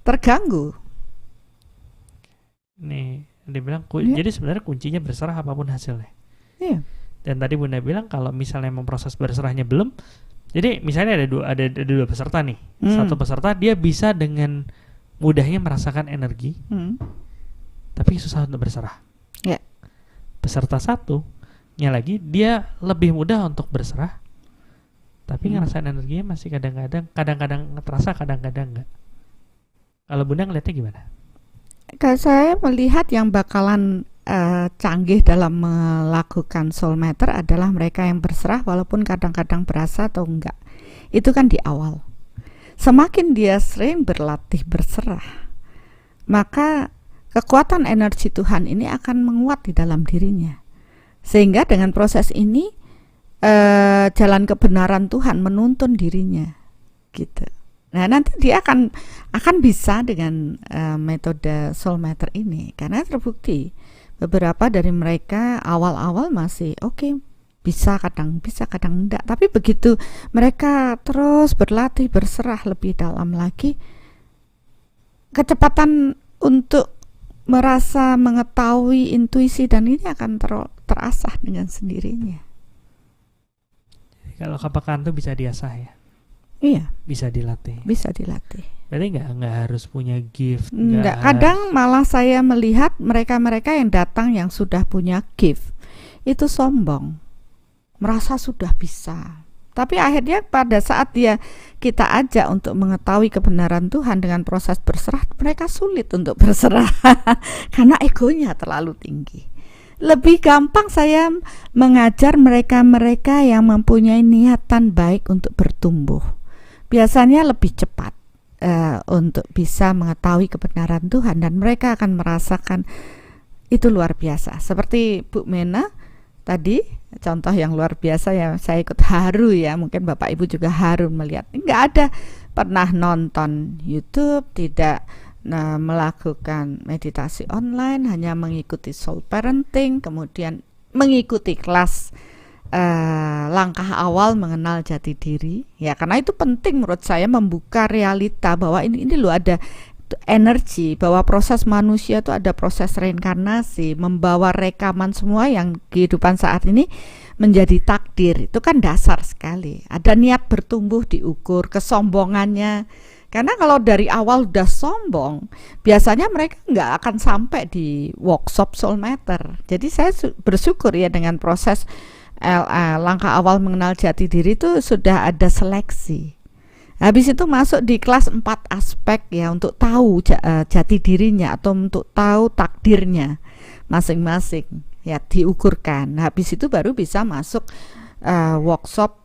terganggu. Nih, dia bilang Iya. jadi sebenarnya kuncinya berserah apapun hasilnya. Iya. Dan tadi Bunda bilang kalau misalnya memproses berserahnya belum, jadi misalnya ada dua peserta nih. Satu peserta dia bisa dengan mudahnya merasakan energi, tapi susah untuk berserah. Ya. Peserta satunya lagi dia lebih mudah untuk berserah, tapi ngerasain energinya masih kadang-kadang terasa, kadang-kadang enggak. Kalau Bunda ngeliatnya gimana? Kalau saya melihat yang bakalan canggih dalam melakukan soul meter adalah mereka yang berserah walaupun kadang-kadang berasa atau enggak. Itu kan di awal. Semakin dia sering berlatih berserah, maka kekuatan energi Tuhan ini akan menguat di dalam dirinya. Sehingga dengan proses ini jalan kebenaran Tuhan menuntun dirinya. Gitu. Nah, nanti dia akan bisa dengan metode soul meter ini, karena terbukti beberapa dari mereka awal-awal masih oke, bisa kadang enggak, tapi begitu mereka terus berlatih berserah lebih dalam lagi, kecepatan untuk merasa mengetahui intuisi dan ini akan terasah dengan sendirinya. Kalau kepekaan itu bisa diasah ya? Iya, Bisa dilatih. bisa dilatih. Berarti nggak harus punya gift. Enggak, kadang malah saya melihat mereka-mereka yang datang yang sudah punya gift itu sombong, merasa sudah bisa. Tapi akhirnya pada saat kita ajak untuk mengetahui kebenaran Tuhan dengan proses berserah, mereka sulit untuk berserah karena egonya terlalu tinggi. Lebih gampang saya mengajar mereka-mereka yang mempunyai niatan baik untuk bertumbuh. Biasanya lebih cepat untuk bisa mengetahui kebenaran Tuhan dan mereka akan merasakan itu luar biasa. Seperti Bu Mena tadi, contoh yang luar biasa ya, saya ikut haru ya, mungkin Bapak Ibu juga haru melihat. Nggak ada pernah nonton YouTube, tidak melakukan meditasi online, hanya mengikuti soul parenting, kemudian mengikuti kelas langkah awal mengenal jati diri ya, karena itu penting menurut saya membuka realita bahwa ini loh ada energi, bahwa proses manusia itu ada proses reinkarnasi, membawa rekaman semua yang kehidupan saat ini menjadi takdir. Itu kan dasar sekali. Ada niat bertumbuh diukur, kesombongannya. Karena kalau dari awal udah sombong, biasanya mereka nggak akan sampai di workshop soul meter. Jadi saya bersyukur ya dengan proses langkah awal mengenal jati diri itu sudah ada seleksi. Habis itu masuk di kelas 4 aspek ya, untuk tahu jati dirinya atau untuk tahu takdirnya masing-masing ya, diukurkan. Habis itu baru bisa masuk workshop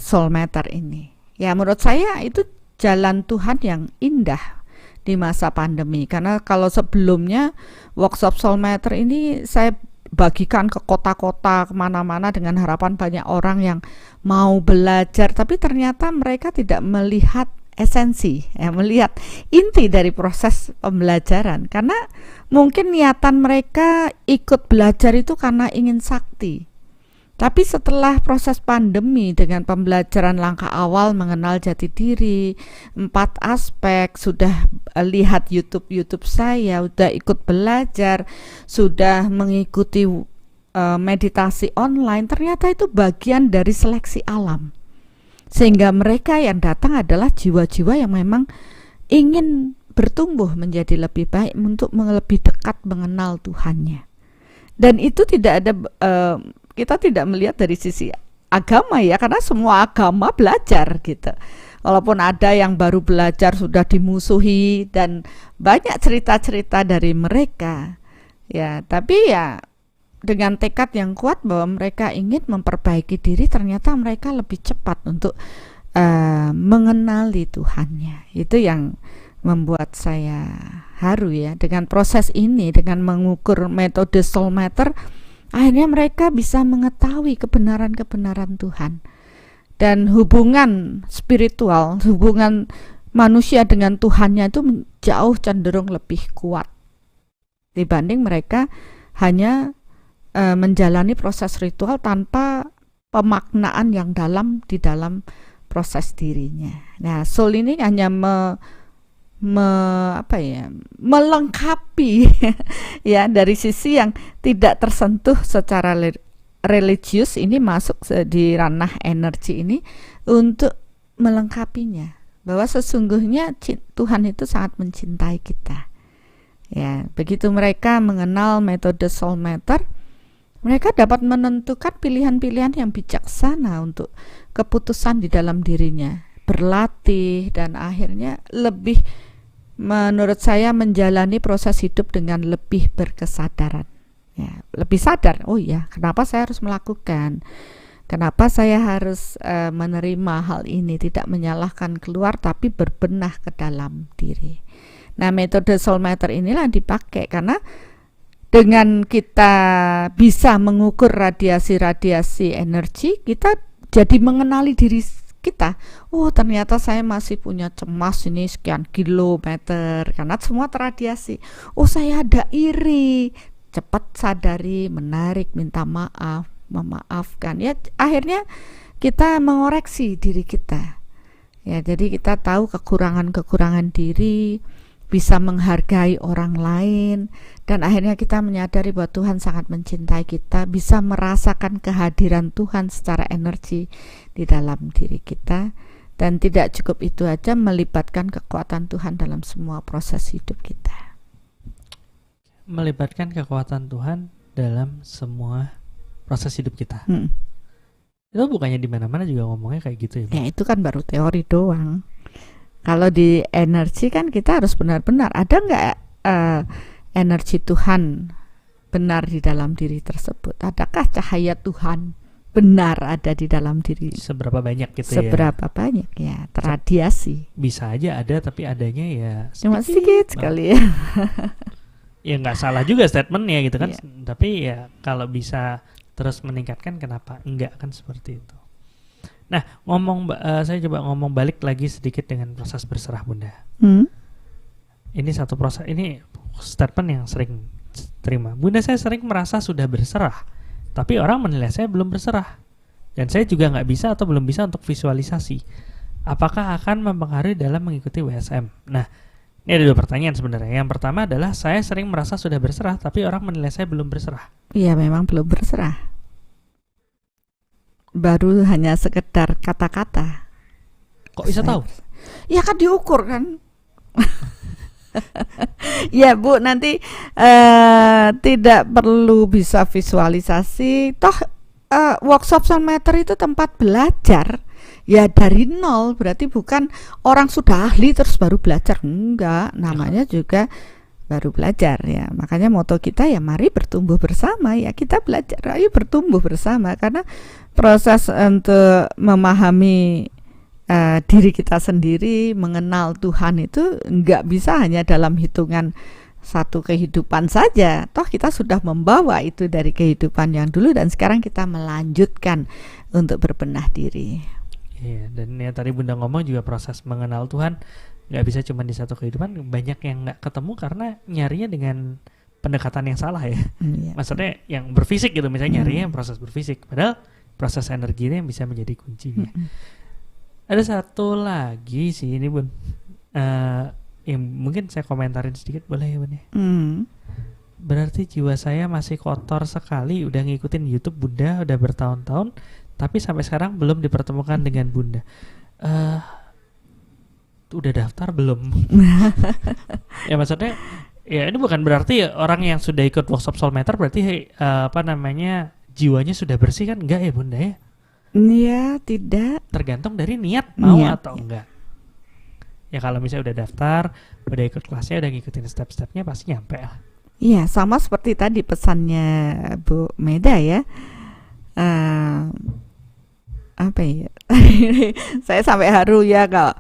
soul meter ini. Ya menurut saya itu jalan Tuhan yang indah di masa pandemi, karena kalau sebelumnya workshop soul meter ini saya bagikan ke kota-kota, kemana-mana dengan harapan banyak orang yang mau belajar, tapi ternyata mereka tidak melihat esensi, melihat inti dari proses pembelajaran, karena mungkin niatan mereka ikut belajar itu karena ingin sakti. Tapi setelah proses pandemi dengan pembelajaran langkah awal mengenal jati diri, 4 aspek, sudah lihat YouTube saya, sudah ikut belajar, sudah mengikuti meditasi online, ternyata itu bagian dari seleksi alam. Sehingga mereka yang datang adalah jiwa-jiwa yang memang ingin bertumbuh menjadi lebih baik untuk lebih dekat mengenal Tuhannya. Dan itu tidak ada kita tidak melihat dari sisi agama ya, karena semua agama belajar gitu. Walaupun ada yang baru belajar sudah dimusuhi dan banyak cerita-cerita dari mereka ya, tapi ya dengan tekad yang kuat bahwa mereka ingin memperbaiki diri, ternyata mereka lebih cepat untuk mengenali Tuhannya. Itu yang membuat saya haru ya dengan proses ini, dengan mengukur metode soul meter. akhirnya mereka bisa mengetahui kebenaran-kebenaran Tuhan. Dan hubungan spiritual, hubungan manusia dengan Tuhannya itu jauh cenderung lebih kuat dibanding mereka hanya menjalani proses ritual tanpa pemaknaan yang dalam di dalam proses dirinya. Nah, soul ini hanya melengkapi ya dari sisi yang tidak tersentuh secara religius, ini masuk di ranah energi ini untuk melengkapinya, bahwa sesungguhnya Tuhan itu sangat mencintai kita. Ya, begitu mereka mengenal metode soul meter, mereka dapat menentukan pilihan-pilihan yang bijaksana untuk keputusan di dalam dirinya, berlatih, dan akhirnya lebih, menurut saya, menjalani proses hidup dengan lebih berkesadaran. Ya, lebih sadar, oh ya, kenapa saya harus melakukan, kenapa saya harus menerima hal ini, tidak menyalahkan keluar tapi berbenah ke dalam diri. Nah, metode soul meter inilah dipakai karena dengan kita bisa mengukur radiasi-radiasi energi, kita jadi mengenali diri kita. Oh, ternyata saya masih punya cemas ini sekian kilometer karena semua terradiasi. Oh, saya ada iri. Cepat sadari, menarik, minta maaf, memaafkan. Ya, akhirnya kita mengoreksi diri kita. Ya, jadi kita tahu kekurangan-kekurangan diri, bisa menghargai orang lain, dan akhirnya kita menyadari bahwa Tuhan sangat mencintai kita, bisa merasakan kehadiran Tuhan secara energi di dalam diri kita, dan tidak cukup itu aja, melibatkan kekuatan Tuhan dalam semua proses hidup kita. Melibatkan kekuatan Tuhan dalam semua proses hidup kita. Itu bukannya di mana-mana juga ngomongnya kayak gitu ya? Ya, itu kan baru teori doang. Kalau di energi kan kita harus benar-benar ada nggak energi Tuhan benar di dalam diri tersebut? Adakah cahaya Tuhan benar ada di dalam diri? Seberapa banyak gitu ya? Seberapa banyak ya terradiasi? Bisa aja ada, tapi adanya ya cuma sedikit sekali ya. Ya nggak salah juga statementnya gitu kan, Iya. Tapi ya kalau bisa terus meningkatkan, kenapa enggak, kan seperti itu. Nah, saya coba ngomong balik lagi sedikit dengan proses berserah, Bunda. Ini satu proses, ini statement yang sering terima. Bunda, saya sering merasa sudah berserah, tapi orang menilai saya belum berserah, dan saya juga nggak bisa atau belum bisa untuk visualisasi. Apakah akan mempengaruhi dalam mengikuti WSM? Nah, ini ada 2 pertanyaan sebenarnya. Yang pertama adalah saya sering merasa sudah berserah, tapi orang menilai saya belum berserah. Iya, memang belum berserah. Baru hanya sekedar kata-kata. Kok bisa tahu? Ya kan diukur kan. Ya Bu, nanti tidak perlu bisa visualisasi. Toh workshop soul meter itu tempat belajar. Ya dari nol, berarti bukan orang sudah ahli terus baru belajar. Enggak, namanya juga baru belajar ya. Makanya moto kita ya mari bertumbuh bersama ya. Kita belajar, ayo bertumbuh bersama. Karena proses untuk memahami diri kita sendiri, mengenal Tuhan itu enggak bisa hanya dalam hitungan satu kehidupan saja. Toh kita sudah membawa itu dari kehidupan yang dulu, dan sekarang kita melanjutkan untuk berbenah diri. Iya, dan ya tadi Bunda ngomong juga proses mengenal Tuhan nggak bisa cuma di satu kehidupan. Banyak yang nggak ketemu karena nyarinya dengan pendekatan yang salah ya. Maksudnya yang berfisik gitu, misalnya nyarinya proses berfisik, padahal proses energinya yang bisa menjadi kuncinya. Ada satu lagi sih ini Bun, yang mungkin saya komentarin sedikit, boleh ya Bun ya? Berarti jiwa saya masih kotor sekali, udah ngikutin YouTube Bunda udah bertahun-tahun, tapi sampai sekarang belum dipertemukan dengan Bunda. Udah daftar belum? Ya maksudnya, ya ini bukan berarti orang yang sudah ikut workshop soul meter berarti jiwanya sudah bersih kan? Enggak ya Bunda ya? Iya, tidak. Tergantung dari niat mau atau enggak. Ya kalau misalnya udah daftar, udah ikut kelasnya, udah ngikutin step-stepnya, pasti nyampe lah. Iya, sama seperti tadi pesannya Bu Meda ya. apa ya? Saya sampai haru ya kalau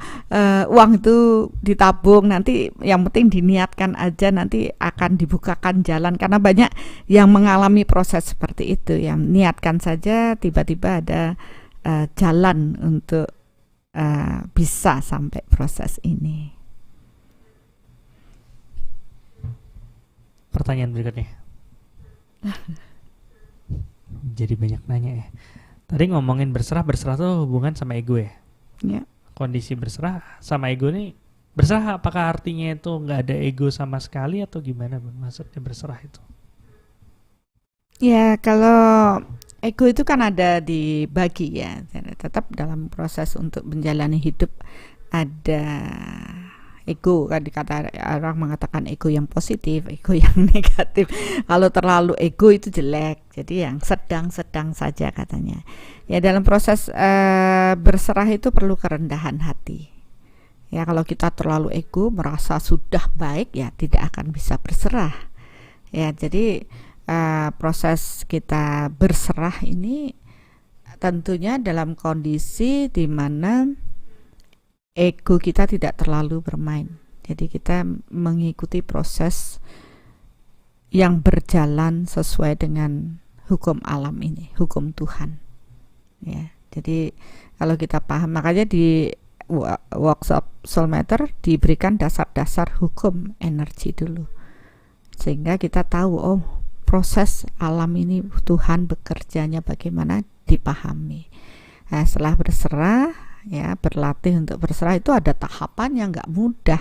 uang itu ditabung, nanti yang penting diniatkan aja, nanti akan dibukakan jalan, karena banyak yang mengalami proses seperti itu, yang niatkan saja tiba-tiba ada jalan untuk bisa sampai proses ini. Pertanyaan berikutnya. Jadi banyak nanya ya. Tadi ngomongin berserah tuh hubungan sama ego ya? Ya. Kondisi berserah sama ego nih, berserah apakah artinya itu nggak ada ego sama sekali atau gimana Bun? Maksudnya berserah itu? Ya, kalau ego itu kan ada dibagi ya, tetap dalam proses untuk menjalani hidup ada ego, kan dikata orang mengatakan ego yang positif, ego yang negatif. Kalau terlalu ego itu jelek, jadi yang sedang-sedang saja katanya. Ya, dalam proses berserah itu perlu kerendahan hati. Ya, kalau kita terlalu ego, merasa sudah baik, ya tidak akan bisa berserah. Ya, jadi proses kita berserah ini tentunya dalam kondisi di mana ego kita tidak terlalu bermain. Jadi kita mengikuti proses yang berjalan sesuai dengan hukum alam ini, hukum Tuhan. Ya, jadi kalau kita paham, makanya di workshop Soulmatter diberikan dasar-dasar hukum energi dulu, sehingga kita tahu, oh, proses alam ini Tuhan bekerjanya bagaimana, dipahami. Nah, setelah berserah, ya, berlatih untuk berserah itu ada tahapan yang nggak mudah,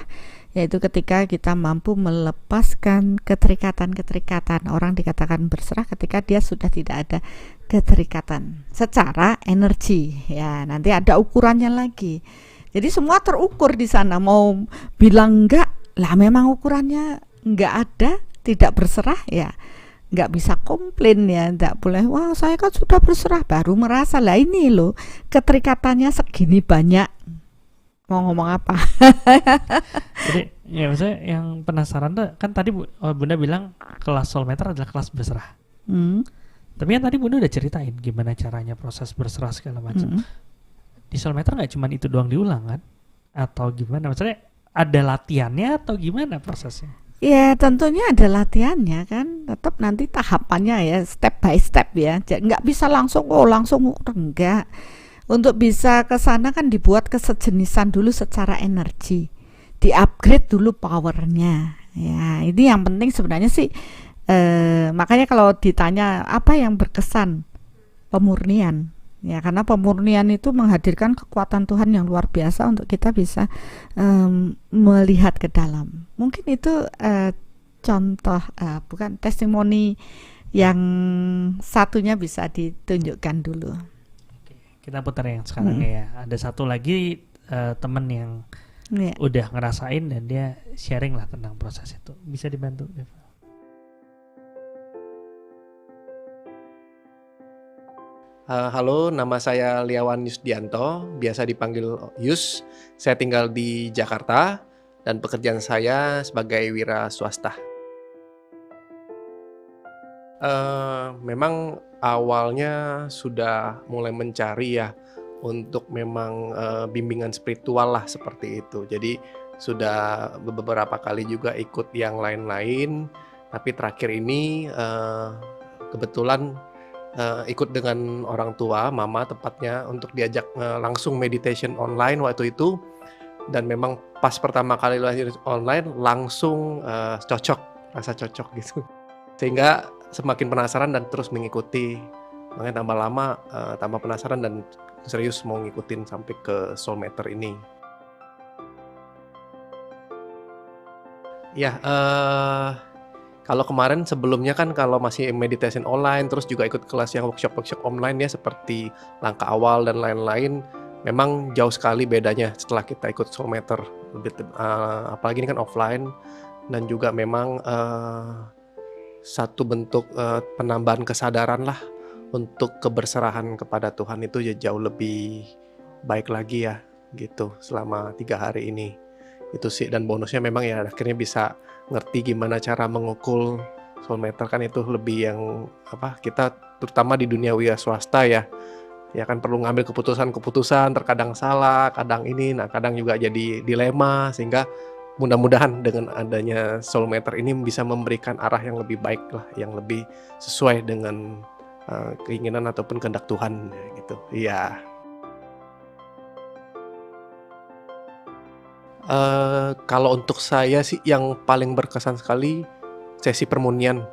yaitu ketika kita mampu melepaskan keterikatan-keterikatan. Orang dikatakan berserah ketika dia sudah tidak ada keterikatan secara energi. Ya, nanti ada ukurannya lagi. Jadi semua terukur di sana. Mau bilang enggak, lah memang ukurannya enggak ada, tidak berserah, ya nggak bisa komplain, ya nggak boleh, wah saya kan sudah berserah, baru merasa lah ini loh keterikatannya segini banyak, mau ngomong apa. Jadi ya maksudnya yang penasaran tuh kan tadi Bunda bilang kelas Soulmatter adalah kelas berserah. Tapi kan tadi Bunda udah ceritain gimana caranya proses berserah segala macam. Di Soulmatter nggak cuma itu doang diulang kan? Atau gimana? Maksudnya ada latihannya atau gimana prosesnya? Ya tentunya ada latihannya kan, tetap nanti tahapannya ya, step by step ya, nggak bisa langsung enggak. Untuk bisa ke sana kan dibuat kesejenisan dulu secara energi, di-upgrade dulu powernya. Ya ini yang penting sebenarnya sih, makanya kalau ditanya apa yang berkesan, pemurnian. Ya, karena pemurnian itu menghadirkan kekuatan Tuhan yang luar biasa untuk kita bisa melihat ke dalam. Mungkin itu contoh, bukan testimoni yang satunya bisa ditunjukkan dulu. Oke, kita putar yang sekarang ya. Ada satu lagi teman yang udah ngerasain dan dia sharing lah tentang proses itu. Bisa dibantu, Deva? Halo, nama saya Liawan Yusdianto, biasa dipanggil Yus. Saya tinggal di Jakarta dan pekerjaan saya sebagai wira swasta. Memang awalnya sudah mulai mencari ya untuk memang bimbingan spiritual lah seperti itu. Jadi sudah beberapa kali juga ikut yang lain-lain, tapi terakhir ini kebetulan ikut dengan orang tua, mama tepatnya, untuk diajak langsung meditation online waktu itu. Dan memang pas pertama kali online langsung rasa cocok gitu. Sehingga semakin penasaran dan terus mengikuti. Makanya tambah lama tambah penasaran dan serius mau ngikutin sampai ke Soulmatter ini. Ya, kalau kemarin sebelumnya kan kalau masih meditation online, terus juga ikut kelas yang workshop online ya, seperti langkah awal dan lain-lain, memang jauh sekali bedanya setelah kita ikut Soulmatter. Apalagi ini kan offline, dan juga memang satu bentuk penambahan kesadaran lah untuk keberserahan kepada Tuhan itu ya jauh lebih baik lagi ya gitu selama 3 hari ini. Itu sih, dan bonusnya memang ya akhirnya bisa ngerti gimana cara mengukul Soulmatter kan, itu lebih yang kita terutama di dunia wira swasta ya, Ya kan perlu ngambil keputusan-keputusan, terkadang salah, kadang ini, nah kadang juga jadi dilema, sehingga mudah-mudahan dengan adanya soulmeter ini bisa memberikan arah yang lebih baik lah, yang lebih sesuai dengan keinginan ataupun kehendak Tuhan gitu. Iya. Kalau untuk saya sih yang paling berkesan sekali sesi permunian,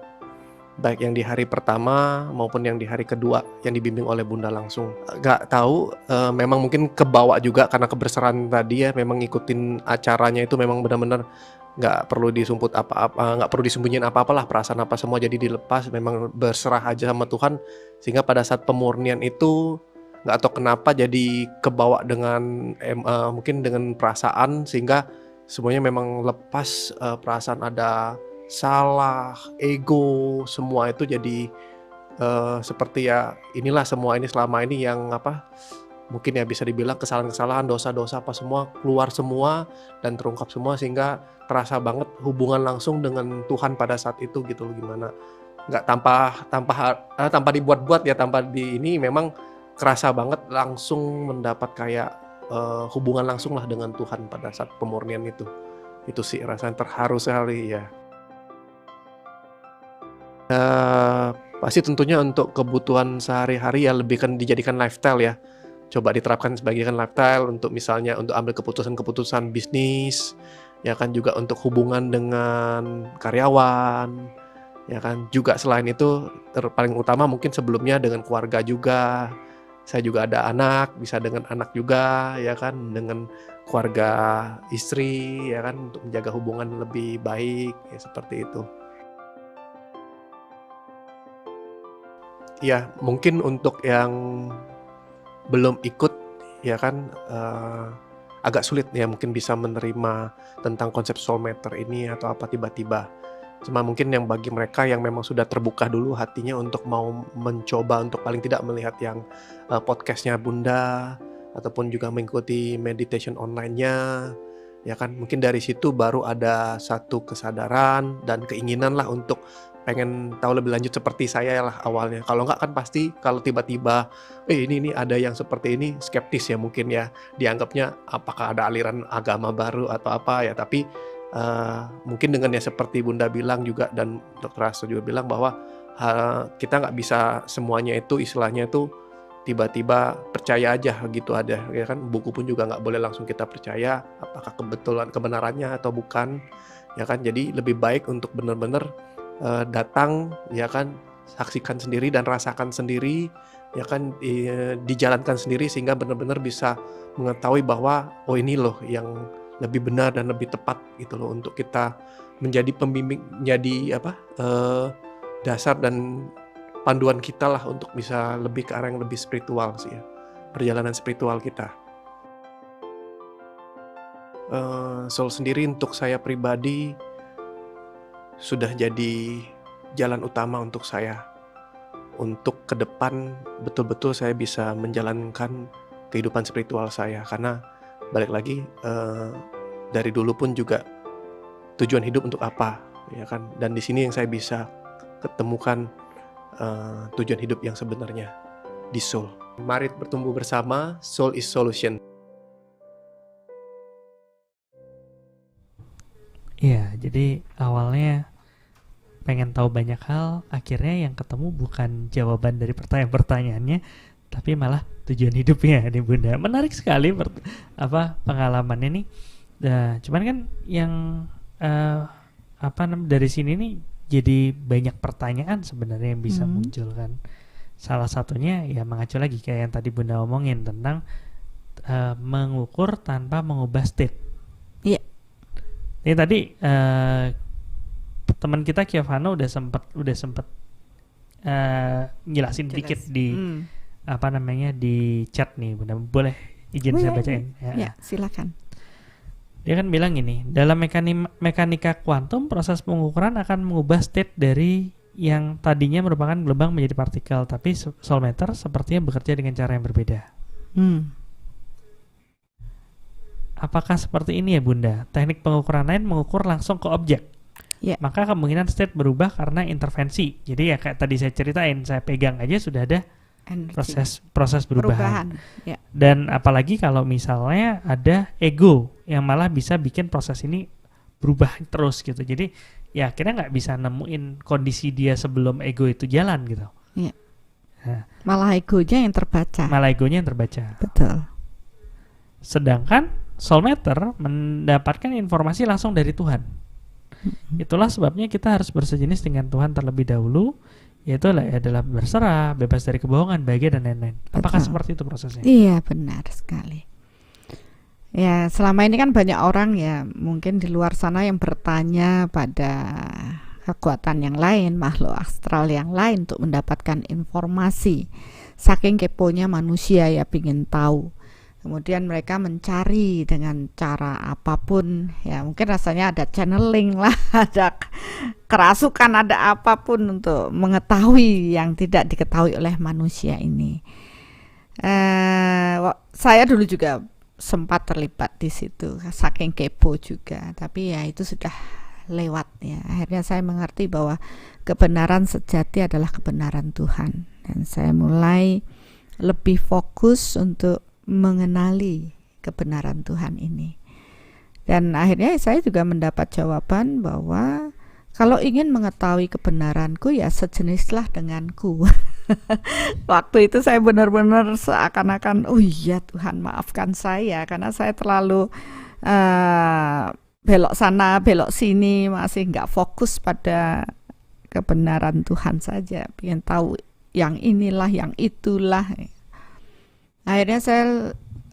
baik yang di hari pertama maupun yang di hari kedua yang dibimbing oleh Bunda langsung. Gak tahu, memang mungkin kebawa juga karena kebersamaan tadi ya, memang ngikutin acaranya itu memang benar-benar nggak perlu disumput apa-apa, nggak perlu disembunyiin apa-apalah, perasaan apa semua jadi dilepas, memang berserah aja sama Tuhan, sehingga pada saat pemurnian itu nggak tahu kenapa jadi kebawa dengan mungkin dengan perasaan, sehingga semuanya memang lepas, perasaan ada salah, ego, semua itu jadi seperti ya inilah semua ini selama ini yang mungkin ya bisa dibilang kesalahan-kesalahan, dosa-dosa apa semua keluar semua dan terungkap semua, sehingga terasa banget hubungan langsung dengan Tuhan pada saat itu gitu loh. Gimana nggak tanpa dibuat-buat ya, tanpa di ini, memang kerasa banget langsung mendapat kayak hubungan langsung lah dengan Tuhan pada saat pemurnian itu sih rasanya terharu sekali ya. Pasti tentunya untuk kebutuhan sehari-hari ya lebih kan dijadikan lifestyle ya, coba diterapkan sebagai lifestyle untuk misalnya untuk ambil keputusan-keputusan bisnis ya kan, juga untuk hubungan dengan karyawan ya kan, juga selain itu paling utama mungkin sebelumnya dengan keluarga juga. Saya juga ada anak, bisa dengan anak juga ya kan, dengan keluarga istri ya kan, untuk menjaga hubungan lebih baik ya, seperti itu. Ya mungkin untuk yang belum ikut ya kan, agak sulit ya mungkin bisa menerima tentang konsep soulmeter ini atau apa tiba-tiba. Cuma mungkin yang bagi mereka yang memang sudah terbuka dulu hatinya untuk mau mencoba, untuk paling tidak melihat yang podcastnya Bunda, ataupun juga mengikuti meditation online-nya ya kan, mungkin dari situ baru ada satu kesadaran dan keinginan lah untuk pengen tahu lebih lanjut seperti saya lah awalnya. Kalau enggak kan pasti kalau tiba-tiba ini ada yang seperti ini, skeptis ya mungkin ya, dianggapnya apakah ada aliran agama baru atau apa ya. Tapi mungkin dengan ya seperti Bunda bilang juga dan Dr. Hasto juga bilang bahwa kita nggak bisa semuanya itu istilahnya itu tiba-tiba percaya aja gitu ada ya kan, buku pun juga nggak boleh langsung kita percaya apakah kebenarannya atau bukan ya kan. Jadi lebih baik untuk benar-benar datang ya kan, saksikan sendiri dan rasakan sendiri ya kan, dijalankan sendiri sehingga benar-benar bisa mengetahui bahwa oh ini loh yang lebih benar dan lebih tepat gitu loh, untuk kita menjadi pembimbing, menjadi dasar dan panduan kita lah untuk bisa lebih ke arah yang lebih spiritual sih ya, perjalanan spiritual kita. Soul sendiri untuk saya pribadi sudah jadi jalan utama untuk saya, untuk ke depan betul-betul saya bisa menjalankan kehidupan spiritual saya. Karena balik lagi dari dulu pun juga tujuan hidup untuk apa ya kan, dan di sini yang saya bisa ketemukan tujuan hidup yang sebenarnya di soul. Mari bertumbuh bersama, soul is solution. Iya, jadi awalnya pengen tahu banyak hal, akhirnya yang ketemu bukan jawaban dari pertanyaan-pertanyaannya, tapi malah tujuan hidupnya nih Bunda. Menarik sekali pengalamannya nih. Cuman kan yang dari sini nih jadi banyak pertanyaan sebenarnya yang bisa muncul kan. Salah satunya ya mengacu lagi kayak yang tadi Bunda omongin tentang mengukur tanpa mengubah state. Iya. Ini tadi teman kita Kiavano udah sempat jelasin dikit di di chat nih Bunda. Boleh izin saya bacain? Ya, silakan. Dia kan bilang gini, dalam mekanika kuantum proses pengukuran akan mengubah state dari yang tadinya merupakan gelombang menjadi partikel, tapi soulmeter sepertinya bekerja dengan cara yang berbeda. Apakah seperti ini ya Bunda? Teknik pengukuran lain mengukur langsung ke objek. Yeah. Maka kemungkinan state berubah karena intervensi. Jadi ya kayak tadi saya ceritain, saya pegang aja sudah ada energi proses perubahan. Ya. Dan apalagi kalau misalnya ada ego yang malah bisa bikin proses ini berubah terus gitu. Jadi ya akhirnya nggak bisa nemuin kondisi dia sebelum ego itu jalan gitu. Ya. Nah, Malah egonya yang terbaca. malah egonya yang terbaca. Betul. Sedangkan soulmater mendapatkan informasi langsung dari Tuhan. Itulah sebabnya kita harus bersejenis dengan Tuhan terlebih dahulu, yaitu adalah berserah, bebas dari kebohongan, bahagia dan lain-lain. Apakah Betul. seperti itu prosesnya? Iya, benar sekali. Ya, selama ini kan banyak orang ya mungkin di luar sana yang bertanya pada kekuatan yang lain, makhluk astral yang lain untuk mendapatkan informasi. Saking keponya manusia ya pingin tahu. Kemudian mereka mencari dengan cara apapun, ya mungkin rasanya ada channeling lah, ada kerasukan, ada apapun untuk mengetahui yang tidak diketahui oleh manusia ini. Saya dulu juga sempat terlibat di situ, saking kepo juga, tapi ya itu sudah lewat ya. Akhirnya saya mengerti bahwa kebenaran sejati adalah kebenaran Tuhan, dan saya mulai lebih fokus untuk mengenali kebenaran Tuhan ini. Dan akhirnya saya juga mendapat jawaban bahwa kalau ingin mengetahui kebenaranku ya sejenislah denganku. Waktu itu saya benar-benar seakan-akan, oh iya Tuhan maafkan saya karena saya terlalu belok sana belok sini, masih nggak fokus pada kebenaran Tuhan saja, pengen tahu yang inilah yang itulah. Akhirnya saya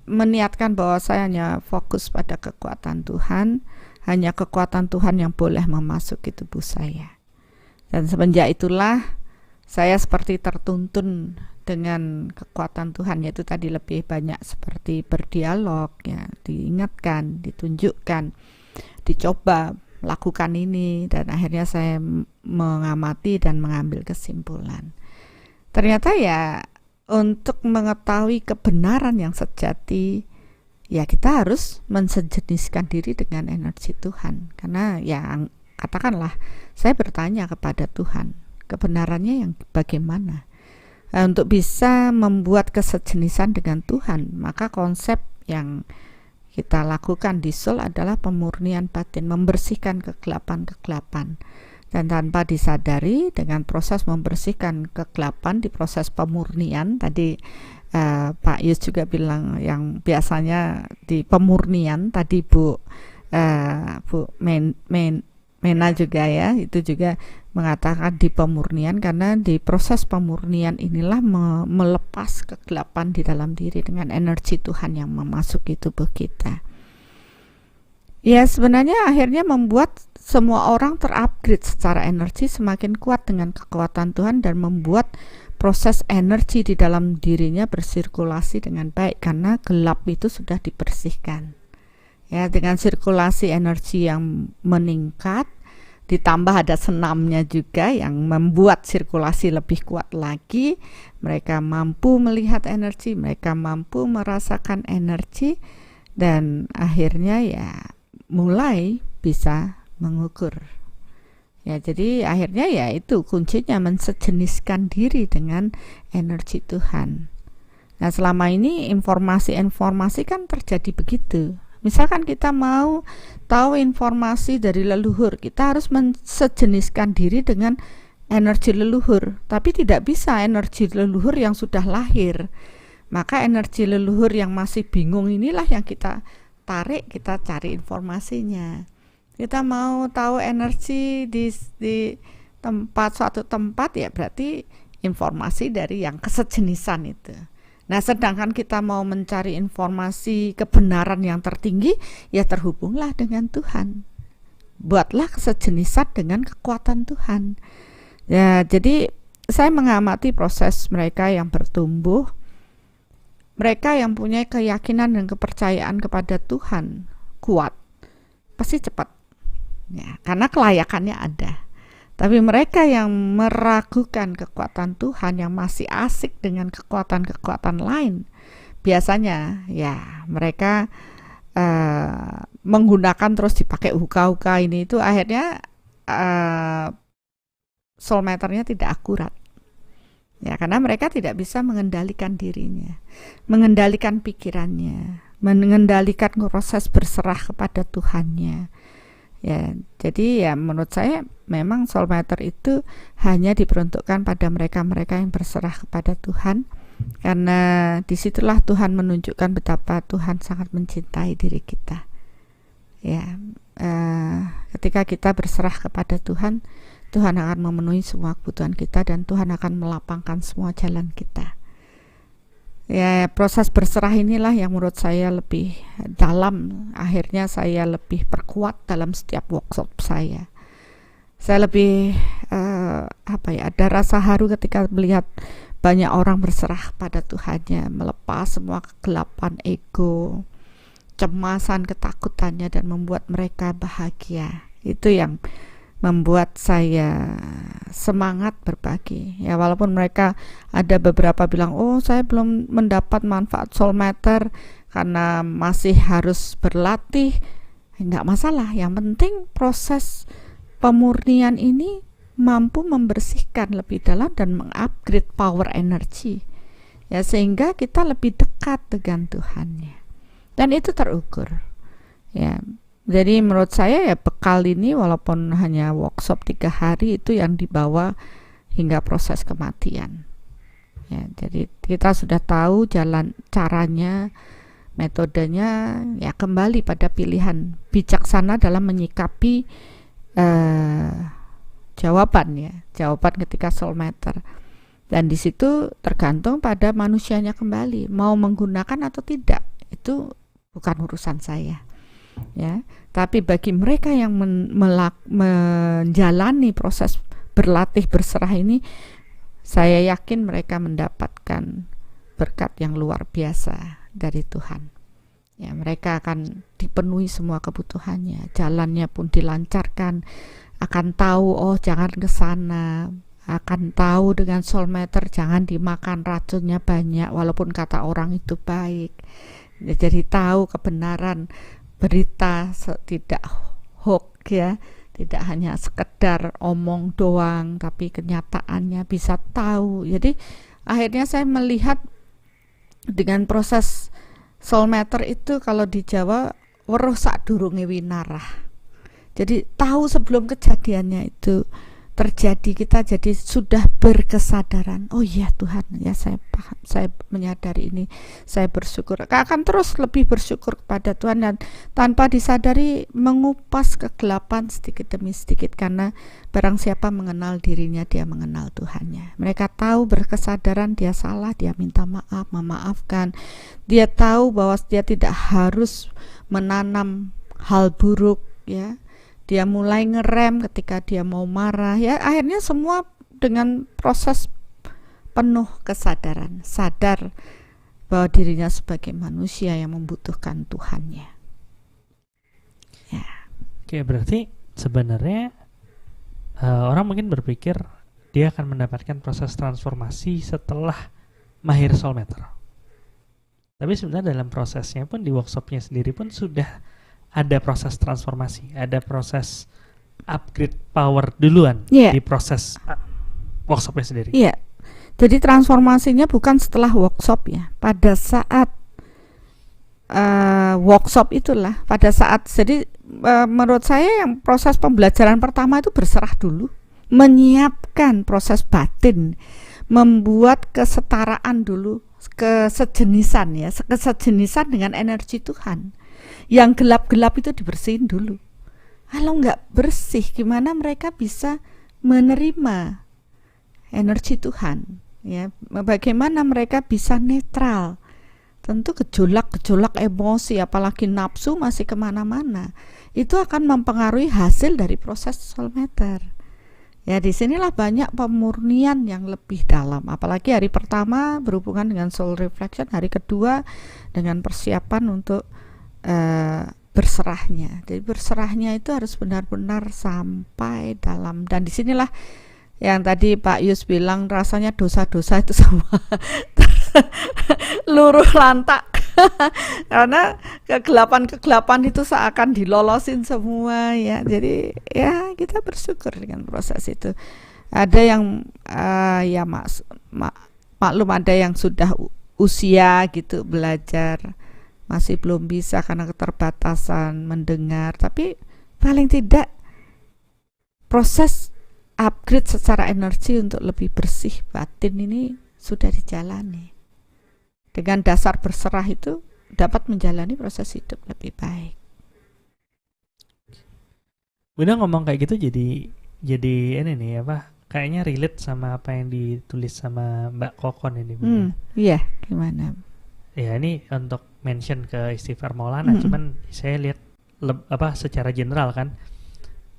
meniatkan bahwa saya hanya fokus pada kekuatan Tuhan, hanya kekuatan Tuhan yang boleh memasuki tubuh saya. Dan semenjak itulah saya seperti tertuntun dengan kekuatan Tuhan, yaitu tadi lebih banyak seperti berdialog, ya, diingatkan, ditunjukkan, dicoba lakukan ini, dan akhirnya saya mengamati dan mengambil kesimpulan. Ternyata ya untuk mengetahui kebenaran yang sejati, ya kita harus mensejeniskan diri dengan energi Tuhan. Karena ya katakanlah saya bertanya kepada Tuhan, kebenarannya yang bagaimana? Untuk bisa membuat kesejenisan dengan Tuhan, maka konsep yang kita lakukan di soul adalah pemurnian batin, membersihkan kegelapan-kegelapan. Dan tanpa disadari dengan proses membersihkan kegelapan di proses pemurnian tadi, Pak Yus juga bilang yang biasanya di pemurnian tadi Bu Mena juga ya, itu juga mengatakan di pemurnian, karena di proses pemurnian inilah melepas kegelapan di dalam diri dengan energi Tuhan yang memasuki tubuh kita. Ya sebenarnya akhirnya membuat semua orang terupgrade secara energi semakin kuat dengan kekuatan Tuhan, dan membuat proses energi di dalam dirinya bersirkulasi dengan baik karena gelap itu sudah dibersihkan. Ya, dengan sirkulasi energi yang meningkat, ditambah ada senamnya juga yang membuat sirkulasi lebih kuat lagi, mereka mampu melihat energi, mereka mampu merasakan energi, dan akhirnya ya mulai bisa mengukur. Ya, jadi akhirnya ya itu kuncinya, mensejeniskan diri dengan energi Tuhan. Nah, selama ini informasi-informasi kan terjadi begitu. Misalkan kita mau tahu informasi dari leluhur, kita harus mensejeniskan diri dengan energi leluhur. Tapi tidak bisa energi leluhur yang sudah lahir. Maka energi leluhur yang masih bingung inilah yang kita tarik, kita cari informasinya. Kita mau tahu energi di suatu tempat, ya berarti informasi dari yang kesejenisan itu. Nah, sedangkan kita mau mencari informasi kebenaran yang tertinggi, ya terhubunglah dengan Tuhan. Buatlah kesejenisan dengan kekuatan Tuhan. Ya, jadi saya mengamati proses mereka yang bertumbuh, mereka yang punya keyakinan dan kepercayaan kepada Tuhan kuat, pasti cepat. Ya, karena kelayakannya ada. Tapi mereka yang meragukan kekuatan Tuhan, yang masih asik dengan kekuatan-kekuatan lain, biasanya ya mereka menggunakan terus dipakai huka-huka ini itu, akhirnya soul meternya tidak akurat. Ya, karena mereka tidak bisa mengendalikan dirinya, mengendalikan pikirannya, mengendalikan proses berserah kepada Tuhannya. Ya, jadi ya menurut saya memang soul matter itu hanya diperuntukkan pada mereka-mereka yang berserah kepada Tuhan, karena disitulah Tuhan menunjukkan betapa Tuhan sangat mencintai diri kita. Ya, ketika kita berserah kepada Tuhan, Tuhan akan memenuhi semua kebutuhan kita dan Tuhan akan melapangkan semua jalan kita. Ya, proses berserah inilah yang menurut saya lebih dalam. Akhirnya saya lebih perkuat dalam setiap workshop saya. Saya lebih ada rasa haru ketika melihat banyak orang berserah pada Tuhannya, melepas semua kegelapan ego, cemasan, ketakutannya, dan membuat mereka bahagia. Itu yang membuat saya semangat berbagi. Ya, walaupun mereka ada beberapa bilang, oh saya belum mendapat manfaat soul matter karena masih harus berlatih. Enggak masalah, yang penting proses pemurnian ini mampu membersihkan lebih dalam dan mengupgrade power energy. Ya, sehingga kita lebih dekat dengan Tuhannya. Dan itu terukur. Ya, jadi menurut saya ya bekal ini walaupun hanya workshop 3 hari itu yang dibawa hingga proses kematian. Ya, jadi kita sudah tahu jalan caranya, metodenya, ya kembali pada pilihan bijaksana dalam menyikapi jawaban ketika soul matter. Dan di situ tergantung pada manusianya kembali mau menggunakan atau tidak. Itu bukan urusan saya. Ya, tapi bagi mereka yang menjalani proses berlatih berserah ini, saya yakin mereka mendapatkan berkat yang luar biasa dari Tuhan. Ya, mereka akan dipenuhi semua kebutuhannya, jalannya pun dilancarkan, akan tahu oh jangan ke sana, akan tahu dengan soul matter jangan dimakan racunnya banyak walaupun kata orang itu baik. Ya, jadi tahu kebenaran berita, tidak hoax ya, tidak hanya sekedar omong doang tapi kenyataannya bisa tahu. Jadi akhirnya saya melihat dengan proses soul matter itu kalau di Jawa weruh sadurunge winarah. Jadi tahu sebelum kejadiannya itu terjadi, kita jadi sudah berkesadaran. Oh iya Tuhan, ya saya paham, saya menyadari ini, saya bersyukur. Akan terus lebih bersyukur kepada Tuhan dan tanpa disadari mengupas kegelapan sedikit demi sedikit, karena barang siapa mengenal dirinya, dia mengenal Tuhannya. Mereka tahu berkesadaran dia salah, dia minta maaf, memaafkan. Dia tahu bahwa dia tidak harus menanam hal buruk, ya. Dia mulai ngerem ketika dia mau marah, ya akhirnya semua dengan proses penuh kesadaran, sadar bahwa dirinya sebagai manusia yang membutuhkan Tuhannya. Ya. Oke, berarti sebenarnya orang mungkin berpikir dia akan mendapatkan proses transformasi setelah mahir soul matter. Tapi sebenarnya dalam prosesnya pun, di workshopnya sendiri pun sudah ada proses transformasi, ada proses upgrade power duluan di proses workshopnya sendiri. Iya, jadi transformasinya bukan setelah workshop ya, pada saat workshop itulah, pada saat, jadi menurut saya yang proses pembelajaran pertama itu berserah dulu, menyiapkan proses batin, membuat kesetaraan dulu, kesejenisan ya, kesejenisan dengan energi Tuhan. Yang gelap-gelap itu dibersihin dulu. Kalau nggak bersih, gimana mereka bisa menerima energi Tuhan? Ya, bagaimana mereka bisa netral? Tentu gejolak-gejolak emosi, apalagi nafsu masih kemana-mana. Itu akan mempengaruhi hasil dari proses soul matter. Ya, disinilah banyak pemurnian yang lebih dalam. Apalagi hari pertama berhubungan dengan soul reflection, hari kedua dengan persiapan untuk berserahnya. Jadi berserahnya itu harus benar-benar sampai dalam, dan disinilah yang tadi Pak Yus bilang rasanya dosa-dosa itu semua luruh lantak karena kegelapan-kegelapan itu seakan dilolosin semua ya. Jadi ya kita bersyukur dengan proses itu. Ada yang maklum ada yang sudah usia gitu belajar masih belum bisa karena keterbatasan mendengar, tapi paling tidak proses upgrade secara energi untuk lebih bersih batin ini sudah dijalani. Dengan dasar berserah itu dapat menjalani proses hidup lebih baik. Udah ngomong kayak gitu jadi ini nih apa? Kayaknya relate sama apa yang ditulis sama Mbak Kokon ini. Iya, gimana? Ya ini untuk mention ke Istighfar Maulana, cuman saya lihat secara general kan.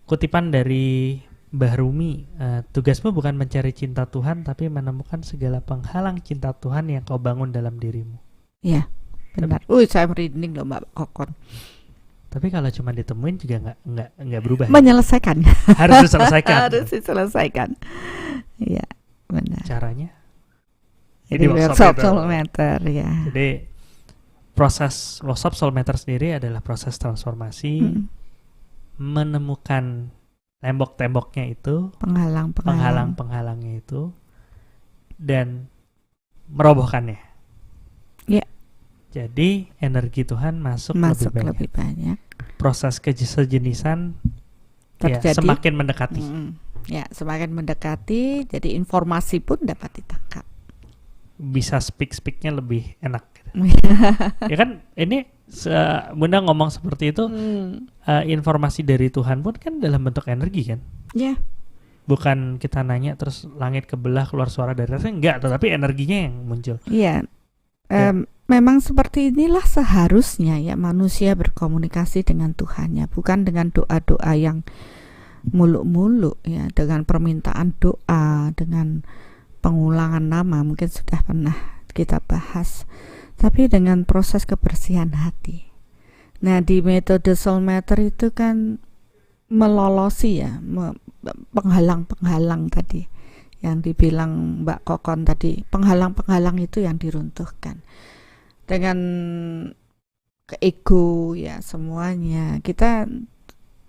Kutipan dari Mbah Rumi, tugasmu bukan mencari cinta Tuhan, tapi menemukan segala penghalang cinta Tuhan yang kau bangun dalam dirimu. Iya, benar. Saya merinding loh Mbak Kokon. Tapi kalau cuma ditemuin juga nggak berubah. Menyelesaikan. Harus diselesaikan. Harus diselesaikan. Iya, benar. Caranya? Ini workshop Soul Matter ya. Jadi proses workshop Soul Matter sendiri adalah proses transformasi, menemukan tembok-temboknya itu, penghalang-penghhalangnya itu, dan merobohkannya. Ya. Jadi energi Tuhan masuk lebih banyak. Proses sejenisan terjadi, semakin mendekati. Ya, semakin mendekati, jadi informasi pun dapat ditangkap. Bisa speak-speaknya lebih enak. Ya kan, ini Bunda ngomong seperti itu, informasi dari Tuhan pun kan dalam bentuk energi kan? Ya. Bukan kita nanya terus langit kebelah keluar suara dari atasnya, enggak, tetapi energinya yang muncul. Iya. Memang seperti inilah seharusnya ya manusia berkomunikasi dengan Tuhannya, bukan dengan doa-doa yang muluk-muluk ya, dengan permintaan doa, dengan pengulangan nama, mungkin sudah pernah kita bahas, tapi dengan proses kebersihan hati. Nah, di metode Soul Matter itu kan melolosi ya penghalang-penghalang tadi yang dibilang Mbak Kokon tadi, penghalang-penghalang itu yang diruntuhkan dengan ego ya, semuanya kita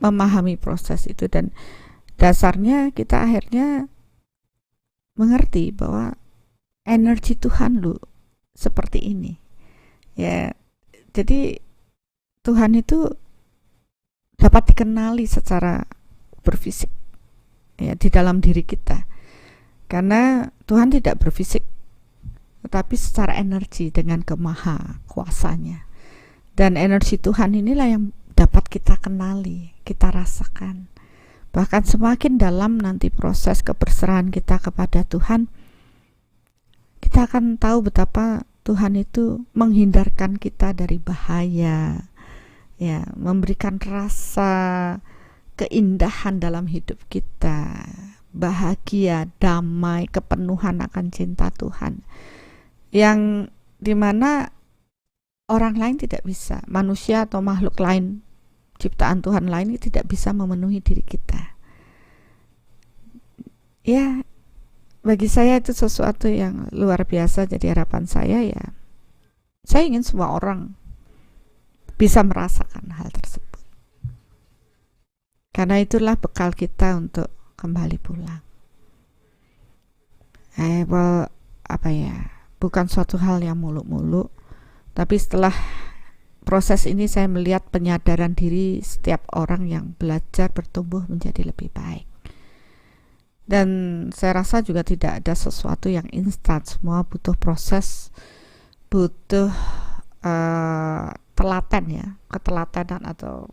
memahami proses itu, dan dasarnya kita akhirnya mengerti bahwa energi Tuhan lu seperti ini ya. Jadi Tuhan itu dapat dikenali secara berfisik ya di dalam diri kita, karena Tuhan tidak berfisik tetapi secara energi dengan kemaha kuasanya, dan energi Tuhan inilah yang dapat kita kenali, kita rasakan. Bahkan semakin dalam nanti proses keberserahan kita kepada Tuhan, kita akan tahu betapa Tuhan itu menghindarkan kita dari bahaya ya, memberikan rasa keindahan dalam hidup kita, bahagia, damai, kepenuhan akan cinta Tuhan, yang dimana orang lain tidak bisa, manusia atau makhluk lain, ciptaan Tuhan lain tidak bisa memenuhi diri kita. Ya, bagi saya itu sesuatu yang luar biasa. Jadi harapan saya ya, saya ingin semua orang bisa merasakan hal tersebut, karena itulah bekal kita untuk kembali pulang. Bukan suatu hal yang muluk-muluk, tapi setelah proses ini saya melihat penyadaran diri setiap orang yang belajar bertumbuh menjadi lebih baik. Dan saya rasa juga tidak ada sesuatu yang instan, semua butuh proses, butuh telaten ya, ketelatenan atau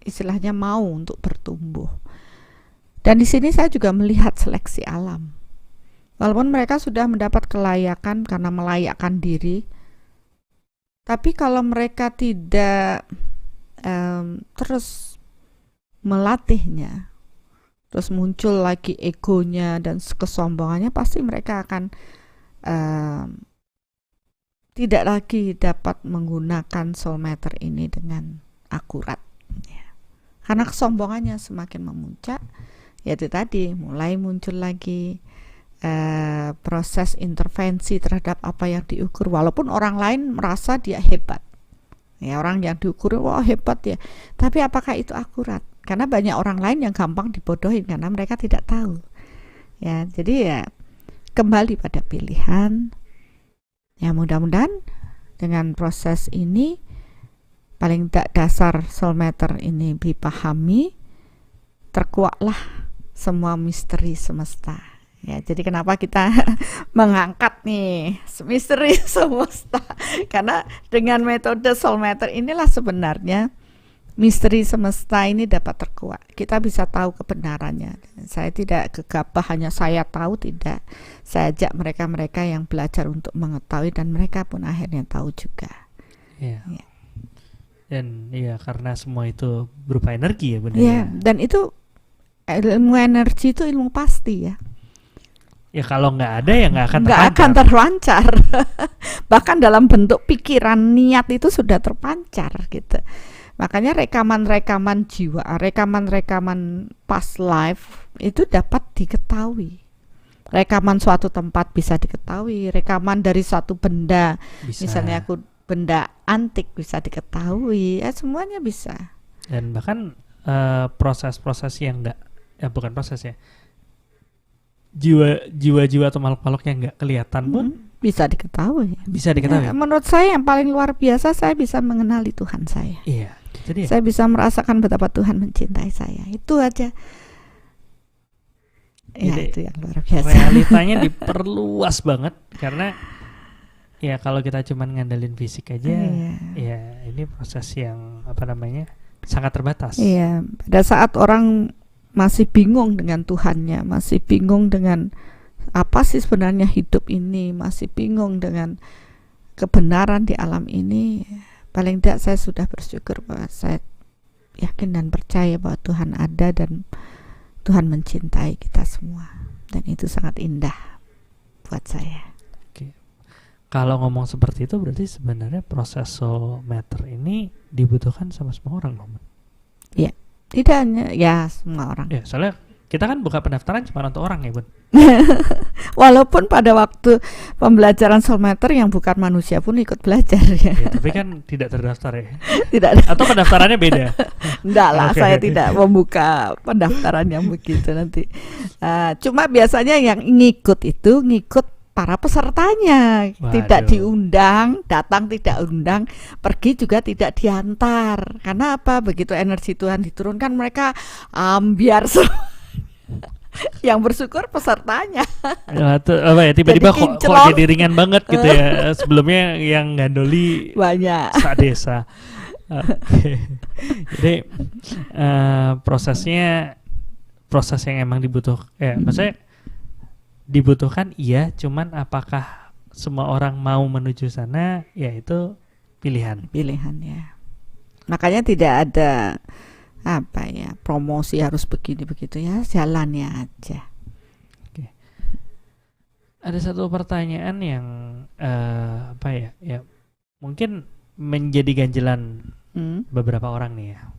istilahnya mau untuk bertumbuh. Dan di sini saya juga melihat seleksi alam. Walaupun mereka sudah mendapat kelayakan karena melayakkan diri, tapi kalau mereka tidak terus melatihnya, terus muncul lagi egonya dan kesombongannya, pasti mereka akan tidak lagi dapat menggunakan Soul Matter ini dengan akurat ya. Karena kesombongannya semakin memuncak, yaitu tadi mulai muncul lagi proses intervensi terhadap apa yang diukur, walaupun orang lain merasa dia hebat ya, orang yang diukur wah hebat ya, tapi apakah itu akurat? Karena banyak orang lain yang gampang dibodohin karena mereka tidak tahu ya. Jadi ya kembali pada pilihan. Ya mudah-mudahan dengan proses ini paling tidak dasar soul matter ini dipahami, terkuaklah semua misteri semesta. Ya, jadi kenapa kita mengangkat nih misteri semesta? Karena dengan metode soul matter inilah sebenarnya misteri semesta ini dapat terkuak. Kita bisa tahu kebenarannya. Saya tidak gegabah hanya saya tahu, tidak. Saya ajak mereka-mereka yang belajar untuk mengetahui dan mereka pun akhirnya tahu juga. Iya. Ya. Dan ya karena semua itu berupa energi ya benar. Iya, dan itu ilmu energi itu ilmu pasti ya. Ya kalau nggak ada ya nggak akan terpancar. Bahkan dalam bentuk pikiran, niat itu sudah terpancar gitu. Makanya rekaman-rekaman jiwa, rekaman-rekaman past life itu dapat diketahui. Rekaman suatu tempat bisa diketahui, rekaman dari suatu benda, bisa. Misalnya benda antik bisa diketahui, ya semuanya bisa. Dan bahkan proses-proses yang bukan proses ya, jiwa-jiwa atau makhluk-makhluk yang nggak kelihatan pun bisa diketahui. Bisa diketahui. Ya, menurut saya yang paling luar biasa, saya bisa mengenali Tuhan saya. Iya. Jadi saya bisa merasakan betapa Tuhan mencintai saya. Itu aja. Ya, jadi, itu yang luar biasa. Realitanya diperluas banget karena ya kalau kita cuma ngandelin fisik aja, ya ini proses yang sangat terbatas. Iya. Pada saat orang masih bingung dengan Tuhannya, masih bingung dengan apa sih sebenarnya hidup ini, masih bingung dengan kebenaran di alam ini, paling tidak saya sudah bersyukur bahwa saya yakin dan percaya bahwa Tuhan ada dan Tuhan mencintai kita semua, dan itu sangat indah buat saya. Oke. Kalau ngomong seperti itu berarti sebenarnya proses soul matter ini dibutuhkan sama semua orang, Mama? Iya. Tidak hanya ya semua orang. Ya, soalnya kita kan buka pendaftaran cuma untuk orang ya, Bun. Walaupun pada waktu pembelajaran soul matter yang bukan manusia pun ikut belajar ya. Ya tapi kan tidak terdaftar ya. Tidak. Atau pendaftarannya beda. Enggak lah, saya tidak membuka pendaftaran yang begitu nanti. Cuma biasanya yang ngikut para pesertanya. Waduh. Tidak diundang, datang tidak undang, pergi juga tidak diantar. Karena apa? Begitu energi Tuhan diturunkan, mereka ambiar semua. Yang bersyukur pesertanya. Tiba-tiba kok jadi ringan banget gitu ya. Sebelumnya yang gandoli banyak desa. Jadi proses yang emang maksudnya dibutuhkan iya, cuman apakah semua orang mau menuju sana, ya itu pilihan ya. Makanya tidak ada promosi harus begini begitu ya, jalannya aja. Oke. Ada satu pertanyaan yang mungkin menjadi ganjelan beberapa orang nih ya,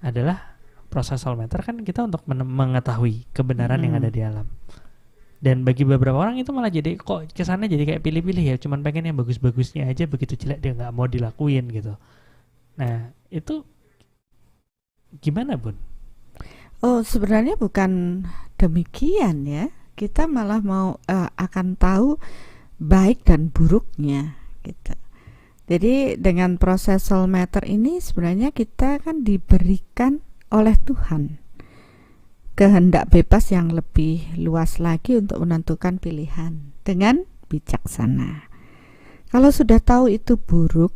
adalah proses soul matter kan kita untuk mengetahui kebenaran yang ada di alam. Dan bagi beberapa orang itu malah jadi kok kesana jadi kayak pilih-pilih ya, cuman pengen yang bagus-bagusnya aja, begitu jelek dia nggak mau dilakuin gitu. Nah itu gimana, Bun? Oh, sebenarnya bukan demikian ya. Kita malah mau akan tahu baik dan buruknya gitu. Jadi dengan proses soul matter ini sebenarnya kita kan diberikan oleh Tuhan kehendak bebas yang lebih luas lagi untuk menentukan pilihan dengan bijaksana. Kalau sudah tahu itu buruk,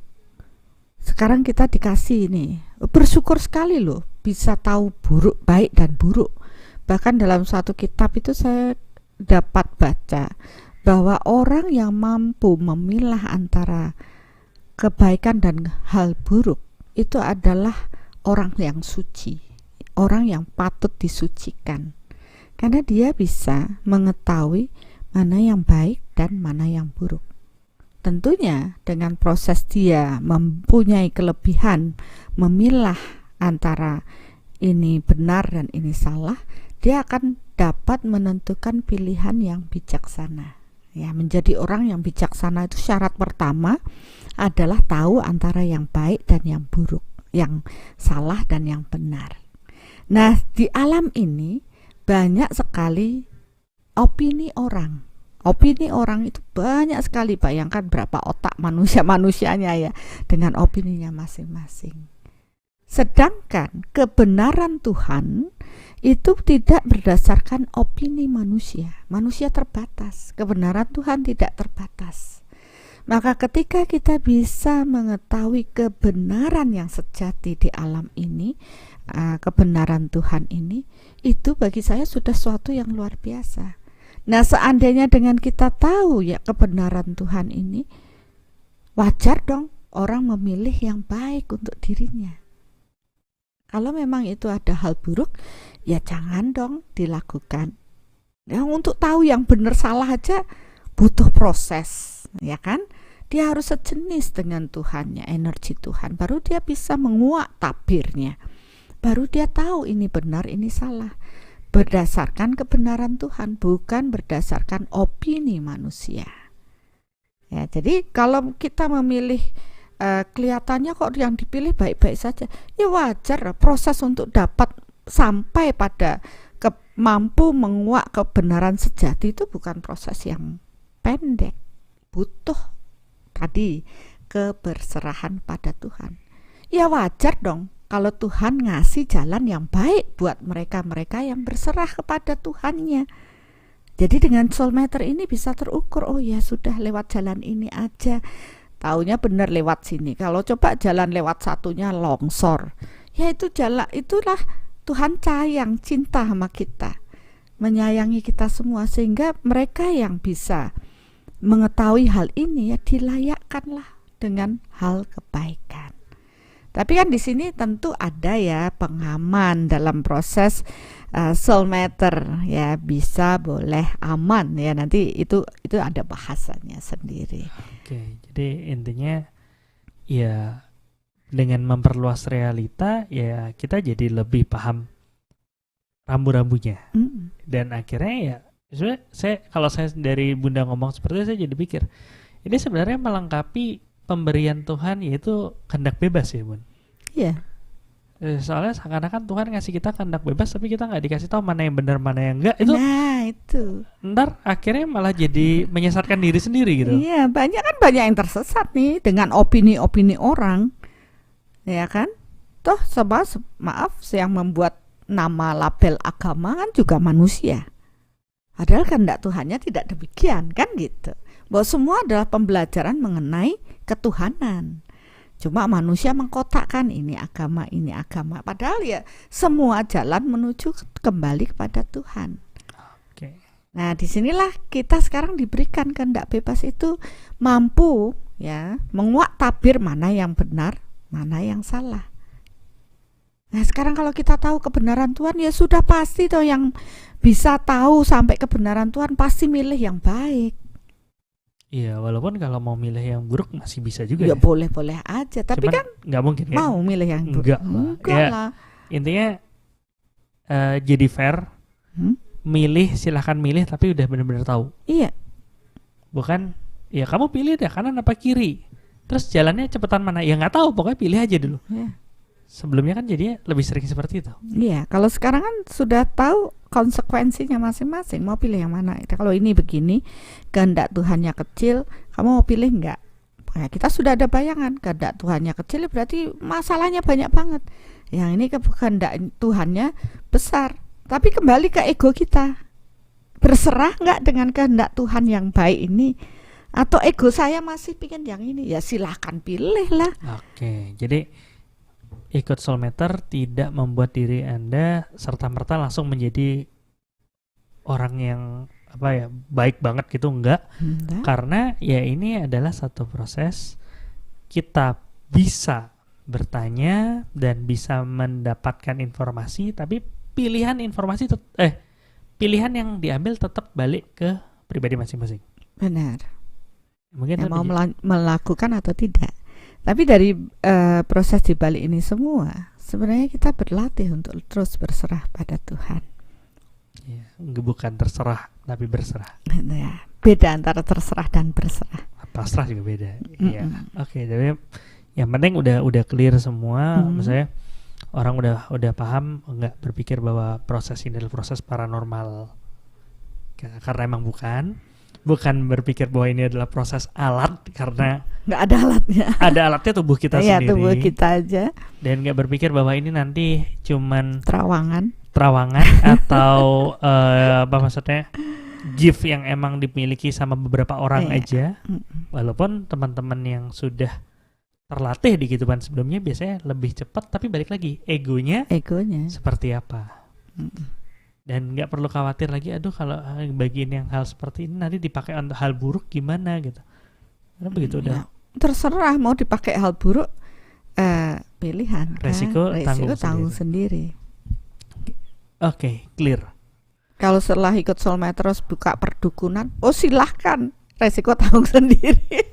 sekarang kita dikasih ini, bersyukur sekali loh bisa tahu buruk, baik dan buruk. Bahkan dalam suatu kitab itu saya dapat baca bahwa orang yang mampu memilah antara kebaikan dan hal buruk itu adalah orang yang suci, orang yang patut disucikan, karena dia bisa mengetahui mana yang baik dan mana yang buruk. Tentunya dengan proses dia mempunyai kelebihan memilah antara ini benar dan ini salah, dia akan dapat menentukan pilihan yang bijaksana. Ya, menjadi orang yang bijaksana itu syarat pertama adalah tahu antara yang baik dan yang buruk, yang salah dan yang benar. Nah, di alam ini banyak sekali opini orang, Opini orang itu banyak sekali, bayangkan berapa otak manusianya ya, dengan opininya masing-masing. Sedangkan kebenaran Tuhan itu tidak berdasarkan opini manusia. Manusia terbatas, kebenaran Tuhan tidak terbatas. Maka ketika kita bisa mengetahui kebenaran yang sejati di alam ini, kebenaran Tuhan ini, itu bagi saya sudah suatu yang luar biasa. Nah, seandainya dengan kita tahu ya kebenaran Tuhan ini, wajar dong orang memilih yang baik untuk dirinya. Kalau memang itu ada hal buruk, ya jangan dong dilakukan. Ya, untuk tahu yang benar salah aja butuh proses, ya kan? Dia harus sejenis dengan Tuhannya, energi Tuhan, baru dia bisa menguak tabirnya. Baru dia tahu ini benar, ini salah. Berdasarkan kebenaran Tuhan, bukan berdasarkan opini manusia. Ya, jadi kalau kita memilih kelihatannya kok yang dipilih baik-baik saja, ya wajar. Proses untuk dapat sampai pada mampu menguak kebenaran sejati itu bukan proses yang pendek. Butuh tadi keberserahan pada Tuhan. Ya wajar dong kalau Tuhan ngasih jalan yang baik buat mereka-mereka yang berserah kepada Tuhannya. Jadi dengan soulmeter ini bisa terukur, oh ya sudah lewat jalan ini aja, taunya benar lewat sini. Kalau coba jalan lewat satunya longsor, ya itu jalan, itulah Tuhan sayang, cinta sama kita, menyayangi kita semua, sehingga mereka yang bisa mengetahui hal ini ya dilayakkanlah dengan hal kebaikan. Tapi kan di sini tentu ada ya pengaman dalam proses soulmeter, ya bisa boleh aman ya, nanti itu ada bahasanya sendiri. Oke, jadi intinya ya dengan memperluas realita ya kita jadi lebih paham rambu-rambunya. Dan akhirnya ya sebenarnya kalau saya dari Bunda ngomong seperti itu, saya jadi pikir ini sebenarnya melengkapi pemberian Tuhan, yaitu kehendak bebas ya Bun. Iya. Soalnya seakan-akan Tuhan ngasih kita kehendak bebas, tapi kita nggak dikasih tahu mana yang benar mana yang enggak. Itu nah itu ntar akhirnya malah jadi menyesatkan diri sendiri gitu. Iya, banyak yang tersesat nih dengan opini-opini orang, ya kan? Toh maaf, yang membuat nama label agama kan juga manusia. Padahal kehendak Tuhannya tidak demikian, kan gitu. Bahwa semua adalah pembelajaran mengenai ketuhanan. Cuma manusia mengkotakkan ini agama. Padahal ya semua jalan menuju kembali kepada Tuhan. Oke. Nah, disinilah kita sekarang diberikan kehendak bebas itu mampu ya menguak tabir mana yang benar, mana yang salah. Nah, sekarang kalau kita tahu kebenaran Tuhan, ya sudah pasti toh yang bisa tahu sampai kebenaran Tuhan pasti milih yang baik. Iya, walaupun kalau mau milih yang buruk masih bisa juga. Ya boleh-boleh aja, tapi cuman kan nggak mungkin kan? Mau milih yang buruk. Enggak Ya, lah. intinya jadi fair. Milih, silahkan milih, tapi udah benar-benar tahu. Iya. Bukan, ya kamu pilih deh kanan apa kiri. Terus jalannya cepetan mana? Ya nggak tahu, pokoknya pilih aja dulu. Iya. Sebelumnya kan jadinya lebih sering seperti itu. Iya, kalau sekarang kan sudah tahu konsekuensinya masing-masing, mau pilih yang mana. Kalau ini begini, kehendak Tuhannya kecil, kamu mau pilih enggak? Nah, kita sudah ada bayangan, kehendak Tuhannya kecil berarti masalahnya banyak banget. Yang ini kehendak Tuhannya besar. Tapi kembali ke ego kita. Berserah enggak dengan kehendak Tuhan yang baik ini? Atau ego saya masih pingin yang ini? Ya silahkan pilih lah. Oke, jadi ikut soulmeter tidak membuat diri Anda serta-merta langsung menjadi orang yang baik banget gitu, enggak. Karena ya ini adalah satu proses, kita bisa bertanya dan bisa mendapatkan informasi, tapi pilihan yang diambil tetap balik ke pribadi masing-masing. Benar. Mungkin mau melakukan atau tidak. Tapi dari proses di balik ini semua, sebenarnya kita berlatih untuk terus berserah pada Tuhan. Ya, bukan terserah, tapi berserah. Ya, beda antara terserah dan berserah. Pasrah juga beda. Ya, oke. Jadi yang penting udah clear semua. Misalnya orang udah paham, nggak berpikir bahwa proses ini adalah proses paranormal. Karena emang bukan. bukan berpikir bahwa ini adalah proses alat, karena nggak ada alatnya. ada alatnya tubuh kita Iya, sendiri. tubuh kita aja. Dan nggak berpikir bahwa ini nanti cuman Terawangan. atau apa maksudnya, gift yang emang dimiliki sama beberapa orang Iya. aja. Walaupun teman-teman yang sudah terlatih di kehidupan sebelumnya biasanya lebih cepat, tapi balik lagi egonya seperti apa. Dan nggak perlu khawatir lagi, aduh kalau bagian yang hal seperti ini nanti dipakai untuk hal buruk gimana gitu. Karena begitu udah Terserah mau dipakai hal buruk, pilihan. Resiko tanggung sendiri. Oke, clear. Kalau setelah ikut soulmate terus buka perdukunan, oh silahkan, resiko tanggung sendiri.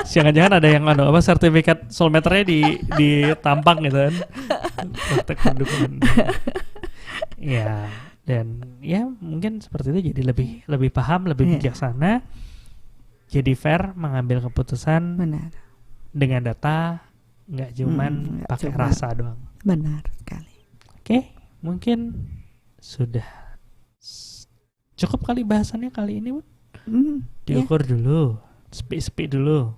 Jangan-jangan ada yang sertifikat soulmate-nya ditampang gitu kan. Praktek pendukungan. Ya, dan ya mungkin seperti itu, jadi lebih paham, lebih bijaksana. Jadi fair mengambil keputusan. Benar. Dengan data, nggak cuman pakai rasa doang. Benar sekali. Oke, mungkin sudah cukup kali bahasannya kali ini, Bu. Diukur dulu, speak dulu.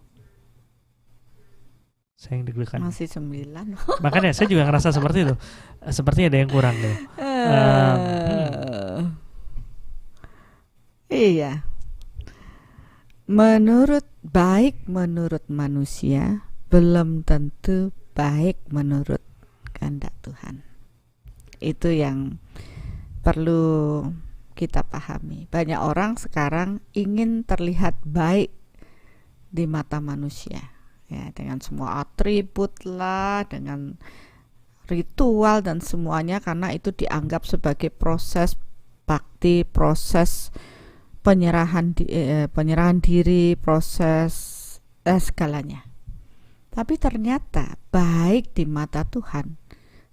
Saya yang deg-degan. Masih 9. Makanya saya juga ngerasa seperti itu. Sepertinya ada yang kurang gitu. Iya. Menurut manusia belum tentu baik menurut kehendak Tuhan. Itu yang perlu kita pahami. Banyak orang sekarang ingin terlihat baik di mata manusia, ya, dengan semua atribut lah, dengan ritual dan semuanya, karena itu dianggap sebagai proses bakti, proses penyerahan diri, proses segalanya. Tapi ternyata baik di mata Tuhan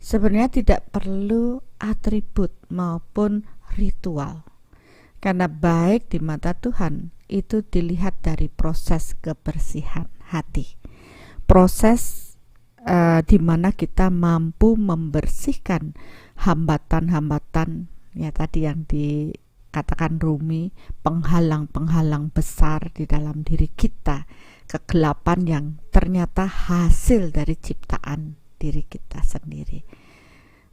sebenarnya tidak perlu atribut maupun ritual, karena baik di mata Tuhan itu dilihat dari proses kebersihan hati, proses di mana kita mampu membersihkan hambatan-hambatan, ya tadi yang dikatakan Rumi, penghalang-penghalang besar di dalam diri kita, kegelapan yang ternyata hasil dari ciptaan diri kita sendiri.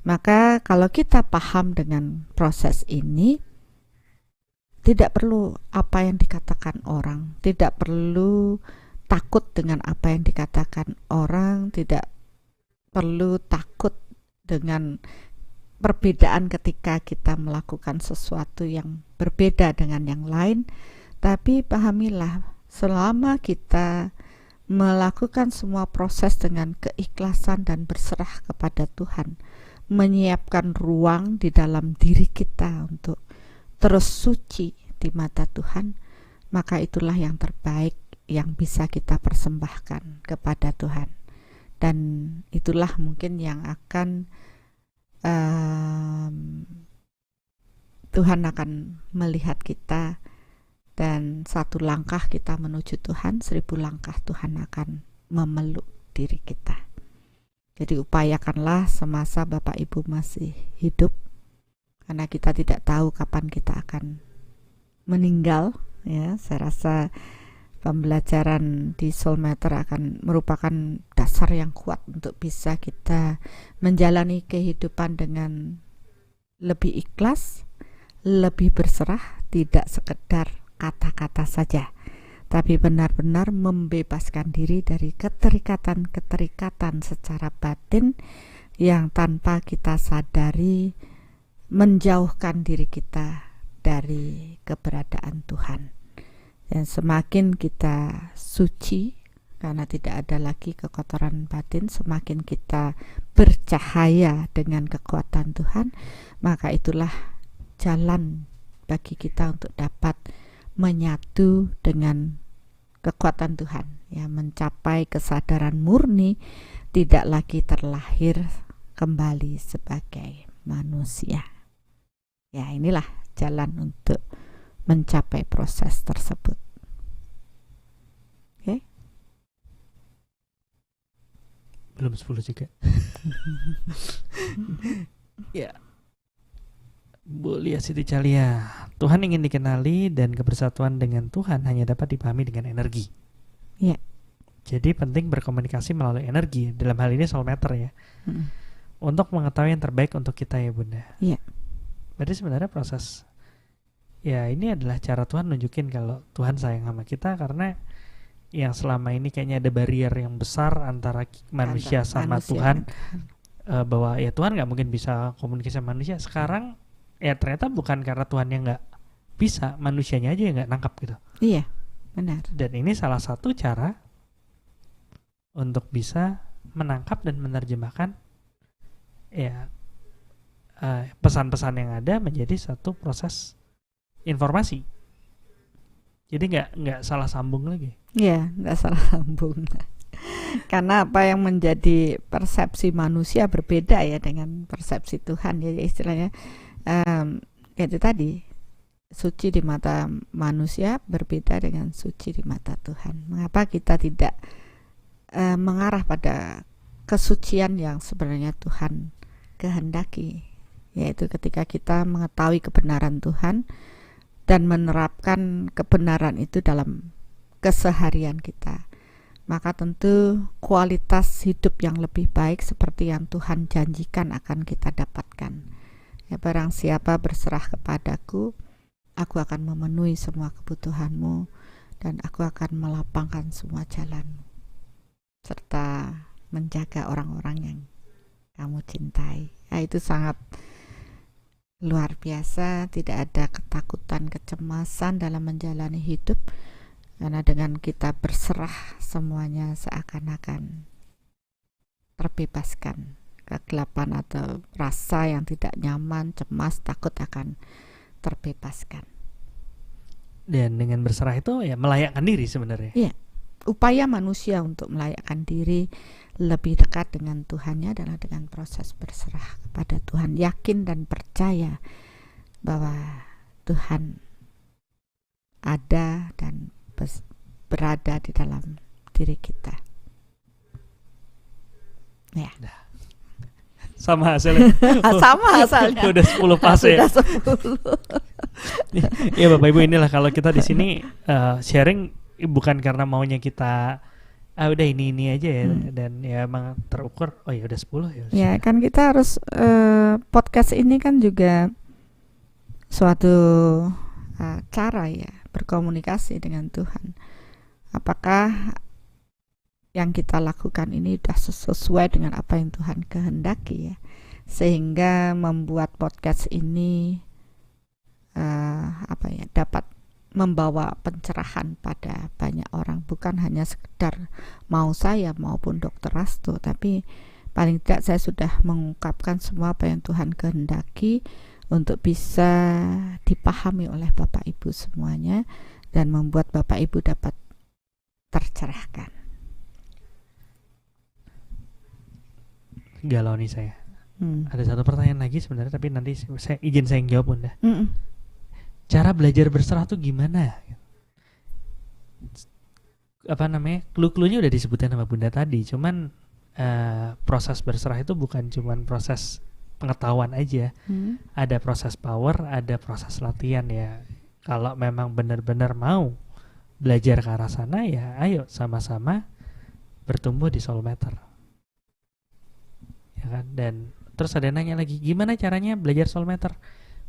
Maka kalau kita paham dengan proses ini, tidak perlu apa yang dikatakan orang, tidak perlu takut dengan apa yang dikatakan orang, tidak perlu takut dengan perbedaan ketika kita melakukan sesuatu yang berbeda dengan yang lain. Tapi pahamilah, selama kita melakukan semua proses dengan keikhlasan dan berserah kepada Tuhan, menyiapkan ruang di dalam diri kita untuk terus suci di mata Tuhan, maka itulah yang terbaik yang bisa kita persembahkan kepada Tuhan. Dan itulah mungkin yang akan Tuhan akan melihat kita, dan satu langkah kita menuju Tuhan, 1000 langkah Tuhan akan memeluk diri kita. Jadi upayakanlah semasa Bapak Ibu masih hidup, karena kita tidak tahu kapan kita akan meninggal. Ya, saya rasa pembelajaran di Soulmatter akan merupakan dasar yang kuat untuk bisa kita menjalani kehidupan dengan lebih ikhlas, lebih berserah, tidak sekedar kata-kata saja, tapi benar-benar membebaskan diri dari keterikatan-keterikatan secara batin yang tanpa kita sadari menjauhkan diri kita dari keberadaan Tuhan. Dan semakin kita suci, karena tidak ada lagi kekotoran batin, semakin kita bercahaya dengan kekuatan Tuhan, maka itulah jalan bagi kita untuk dapat menyatu dengan kekuatan Tuhan, ya, mencapai kesadaran murni, tidak lagi terlahir kembali sebagai manusia. Ya, inilah jalan untuk mencapai proses tersebut. Oke? Belum 10 juga. Ya. Bu Lia Siti Calia, Tuhan ingin dikenali dan kebersatuan dengan Tuhan hanya dapat dipahami dengan energi. Iya. Jadi penting berkomunikasi melalui energi, dalam hal ini soul matter ya. Untuk mengetahui yang terbaik untuk kita ya Bunda. Iya. Berarti sebenarnya proses, ya ini adalah cara Tuhan nunjukin kalau Tuhan sayang sama kita, karena yang selama ini kayaknya ada barrier yang besar antara manusia sama manusia Tuhan. dan Tuhan. Bahwa ya Tuhan nggak mungkin bisa komunikasi sama manusia. Sekarang ya ternyata bukan karena Tuhan yang nggak bisa, manusianya aja yang nggak nangkap gitu. Iya, benar. Dan ini salah satu cara untuk bisa menangkap dan menerjemahkan ya pesan-pesan yang ada menjadi satu proses informasi. Jadi nggak salah sambung lagi. Iya, nggak salah sambung. Karena apa yang menjadi persepsi manusia berbeda ya dengan persepsi Tuhan ya, istilahnya itu tadi, suci di mata manusia berbeda dengan suci di mata Tuhan. Mengapa kita tidak mengarah pada kesucian yang sebenarnya Tuhan kehendaki, yaitu ketika kita mengetahui kebenaran Tuhan dan menerapkan kebenaran itu dalam keseharian kita, maka tentu kualitas hidup yang lebih baik seperti yang Tuhan janjikan akan kita dapatkan. Ya, barang siapa berserah kepadaku, aku akan memenuhi semua kebutuhanmu dan aku akan melapangkan semua jalanmu, serta menjaga orang-orang yang kamu cintai. Nah, itu sangat luar biasa. Tidak ada ketakutan, kecemasan dalam menjalani hidup, karena dengan kita berserah semuanya seakan-akan terbebaskan kegelapan atau rasa yang tidak nyaman, cemas, takut akan terbebaskan. Dan dengan berserah itu ya melayakkan diri sebenarnya. Iya. Upaya manusia untuk melayakkan diri lebih dekat dengan Tuhannya adalah dengan proses berserah kepada Tuhan, yakin dan percaya bahwa Tuhan ada dan berada di dalam diri kita. Ya. Sama hasilnya. Sama hasilnya. Udah 10 pas ya. Sudah 10. Iya Bapak Ibu, inilah kalau kita di sini sharing bukan karena maunya kita udah ini aja ya, dan ya emang terukur. Oh ya udah 10 ya. Ya kan kita harus podcast ini kan juga suatu cara ya berkomunikasi dengan Tuhan. Apakah yang kita lakukan ini sudah sesuai dengan apa yang Tuhan kehendaki ya, sehingga membuat podcast ini dapat membawa pencerahan pada banyak orang, bukan hanya sekedar mau saya maupun Dr. Rasto, tapi paling tidak saya sudah mengungkapkan semua apa yang Tuhan kehendaki untuk bisa dipahami oleh Bapak Ibu semuanya dan membuat Bapak Ibu dapat tercerahkan. Galau nih saya. Ada satu pertanyaan lagi sebenarnya, tapi nanti saya yang jawab Bunda. Cara belajar berserah tuh gimana? Clue-cluenya udah disebutin sama Bunda tadi. Cuman proses berserah itu bukan cuman proses pengetahuan aja. Ada proses power, ada proses latihan ya. Kalau memang benar-benar mau belajar ke arah sana ya ayo sama-sama bertumbuh di soul matter. Ya kan? Dan terus ada nanya lagi, gimana caranya belajar soul matter?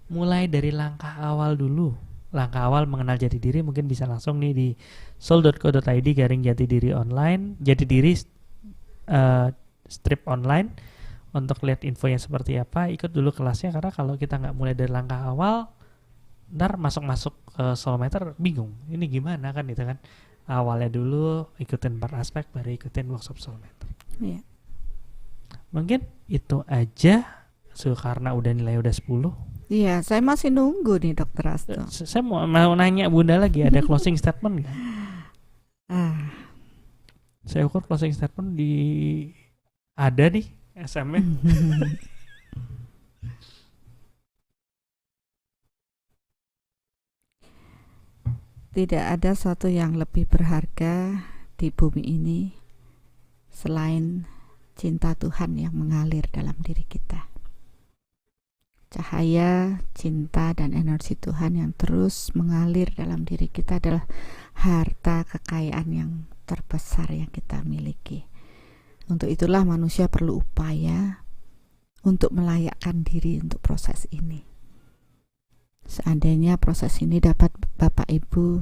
Mulai dari langkah awal dulu. Langkah awal mengenal jati diri mungkin bisa langsung nih di soul.co.id/jatidiri online, jati diri strip online, untuk lihat infonya seperti apa. Ikut dulu kelasnya, karena kalau kita nggak mulai dari langkah awal, ntar masuk soul matter bingung. Ini gimana kan itu kan. Awalnya dulu ikutin 4 aspek, baru ikutin workshop soul matter. Iya. Mungkin itu aja. Karena udah nilai udah 10. Iya, saya masih nunggu nih Dr. Rasto. Saya mau nanya Bunda lagi, ada closing statement nggak? Saya ukur closing statement ada nih SM-nya. Tidak ada sesuatu yang lebih berharga di bumi ini selain cinta Tuhan yang mengalir dalam diri kita. cahaya, cinta, dan energi Tuhan yang terus mengalir dalam diri kita adalah harta kekayaan yang terbesar yang kita miliki. Untuk itulah manusia perlu upaya untuk melayakkan diri untuk proses ini. Seandainya proses ini dapat Bapak Ibu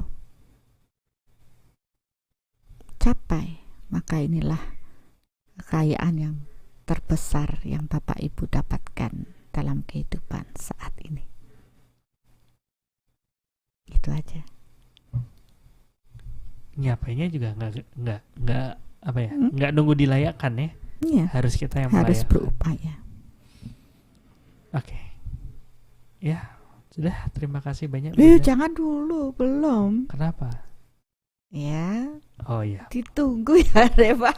capai, maka inilah kekayaan yang terbesar yang Bapak Ibu dapatkan dalam kehidupan saat ini. Itu aja. Nyapainya juga nggak apa ya, nggak nunggu dilayakkan ya. Iya. Harus kita yang Harus melayakkan. berupaya. Oke. Ya, sudah, terima kasih banyak. Bunda. Jangan dulu, belum. Kenapa? Ya. Oh iya. Ditunggu ya, Reva.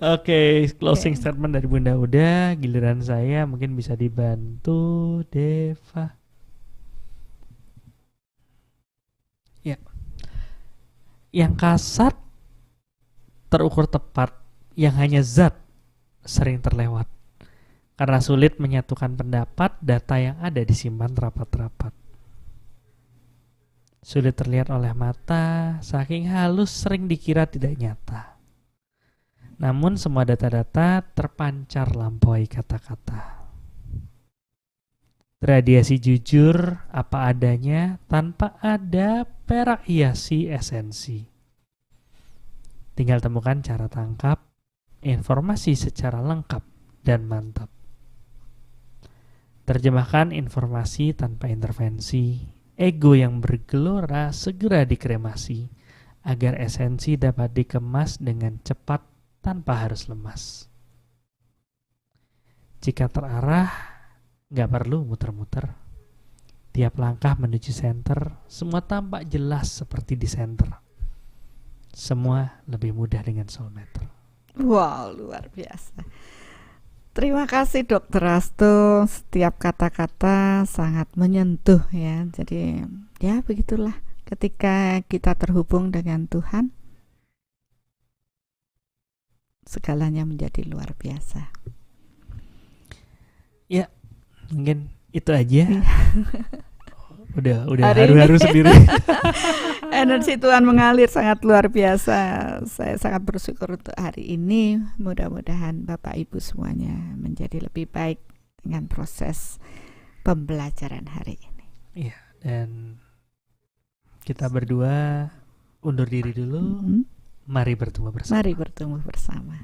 Oke, closing statement dari Bunda udah, giliran saya mungkin bisa dibantu Deva. Ya. Yang kasat terukur tepat, yang hanya zat sering terlewat. Karena sulit menyatukan pendapat, data yang ada disimpan rapat-rapat. Sulit terlihat oleh mata, saking halus sering dikira tidak nyata. Namun semua data-data terpancar lampaui kata-kata. Radiasi jujur apa adanya tanpa ada perak hiasi esensi. Tinggal temukan cara tangkap informasi secara lengkap dan mantap. Terjemahkan informasi tanpa intervensi. Ego yang bergelora segera dikremasi agar esensi dapat dikemas dengan cepat tanpa harus lemas. Jika terarah, gak perlu muter-muter. Tiap langkah menuju center, semua tampak jelas seperti di center. Semua lebih mudah dengan soulmeter. Wow, luar biasa. Terima kasih Dr. Rasto. Setiap kata-kata sangat menyentuh ya. Jadi ya begitulah ketika kita terhubung dengan Tuhan, segalanya menjadi luar biasa. Ya, mungkin itu aja. Udah Hari haru-haru sendiri. Energi Tuhan mengalir sangat luar biasa. Saya sangat bersyukur untuk hari ini. Mudah-mudahan Bapak Ibu semuanya menjadi lebih baik dengan proses pembelajaran hari ini. Iya, dan kita berdua undur diri dulu. Mari bertumbuh bersama. Mari bertumbuh bersama.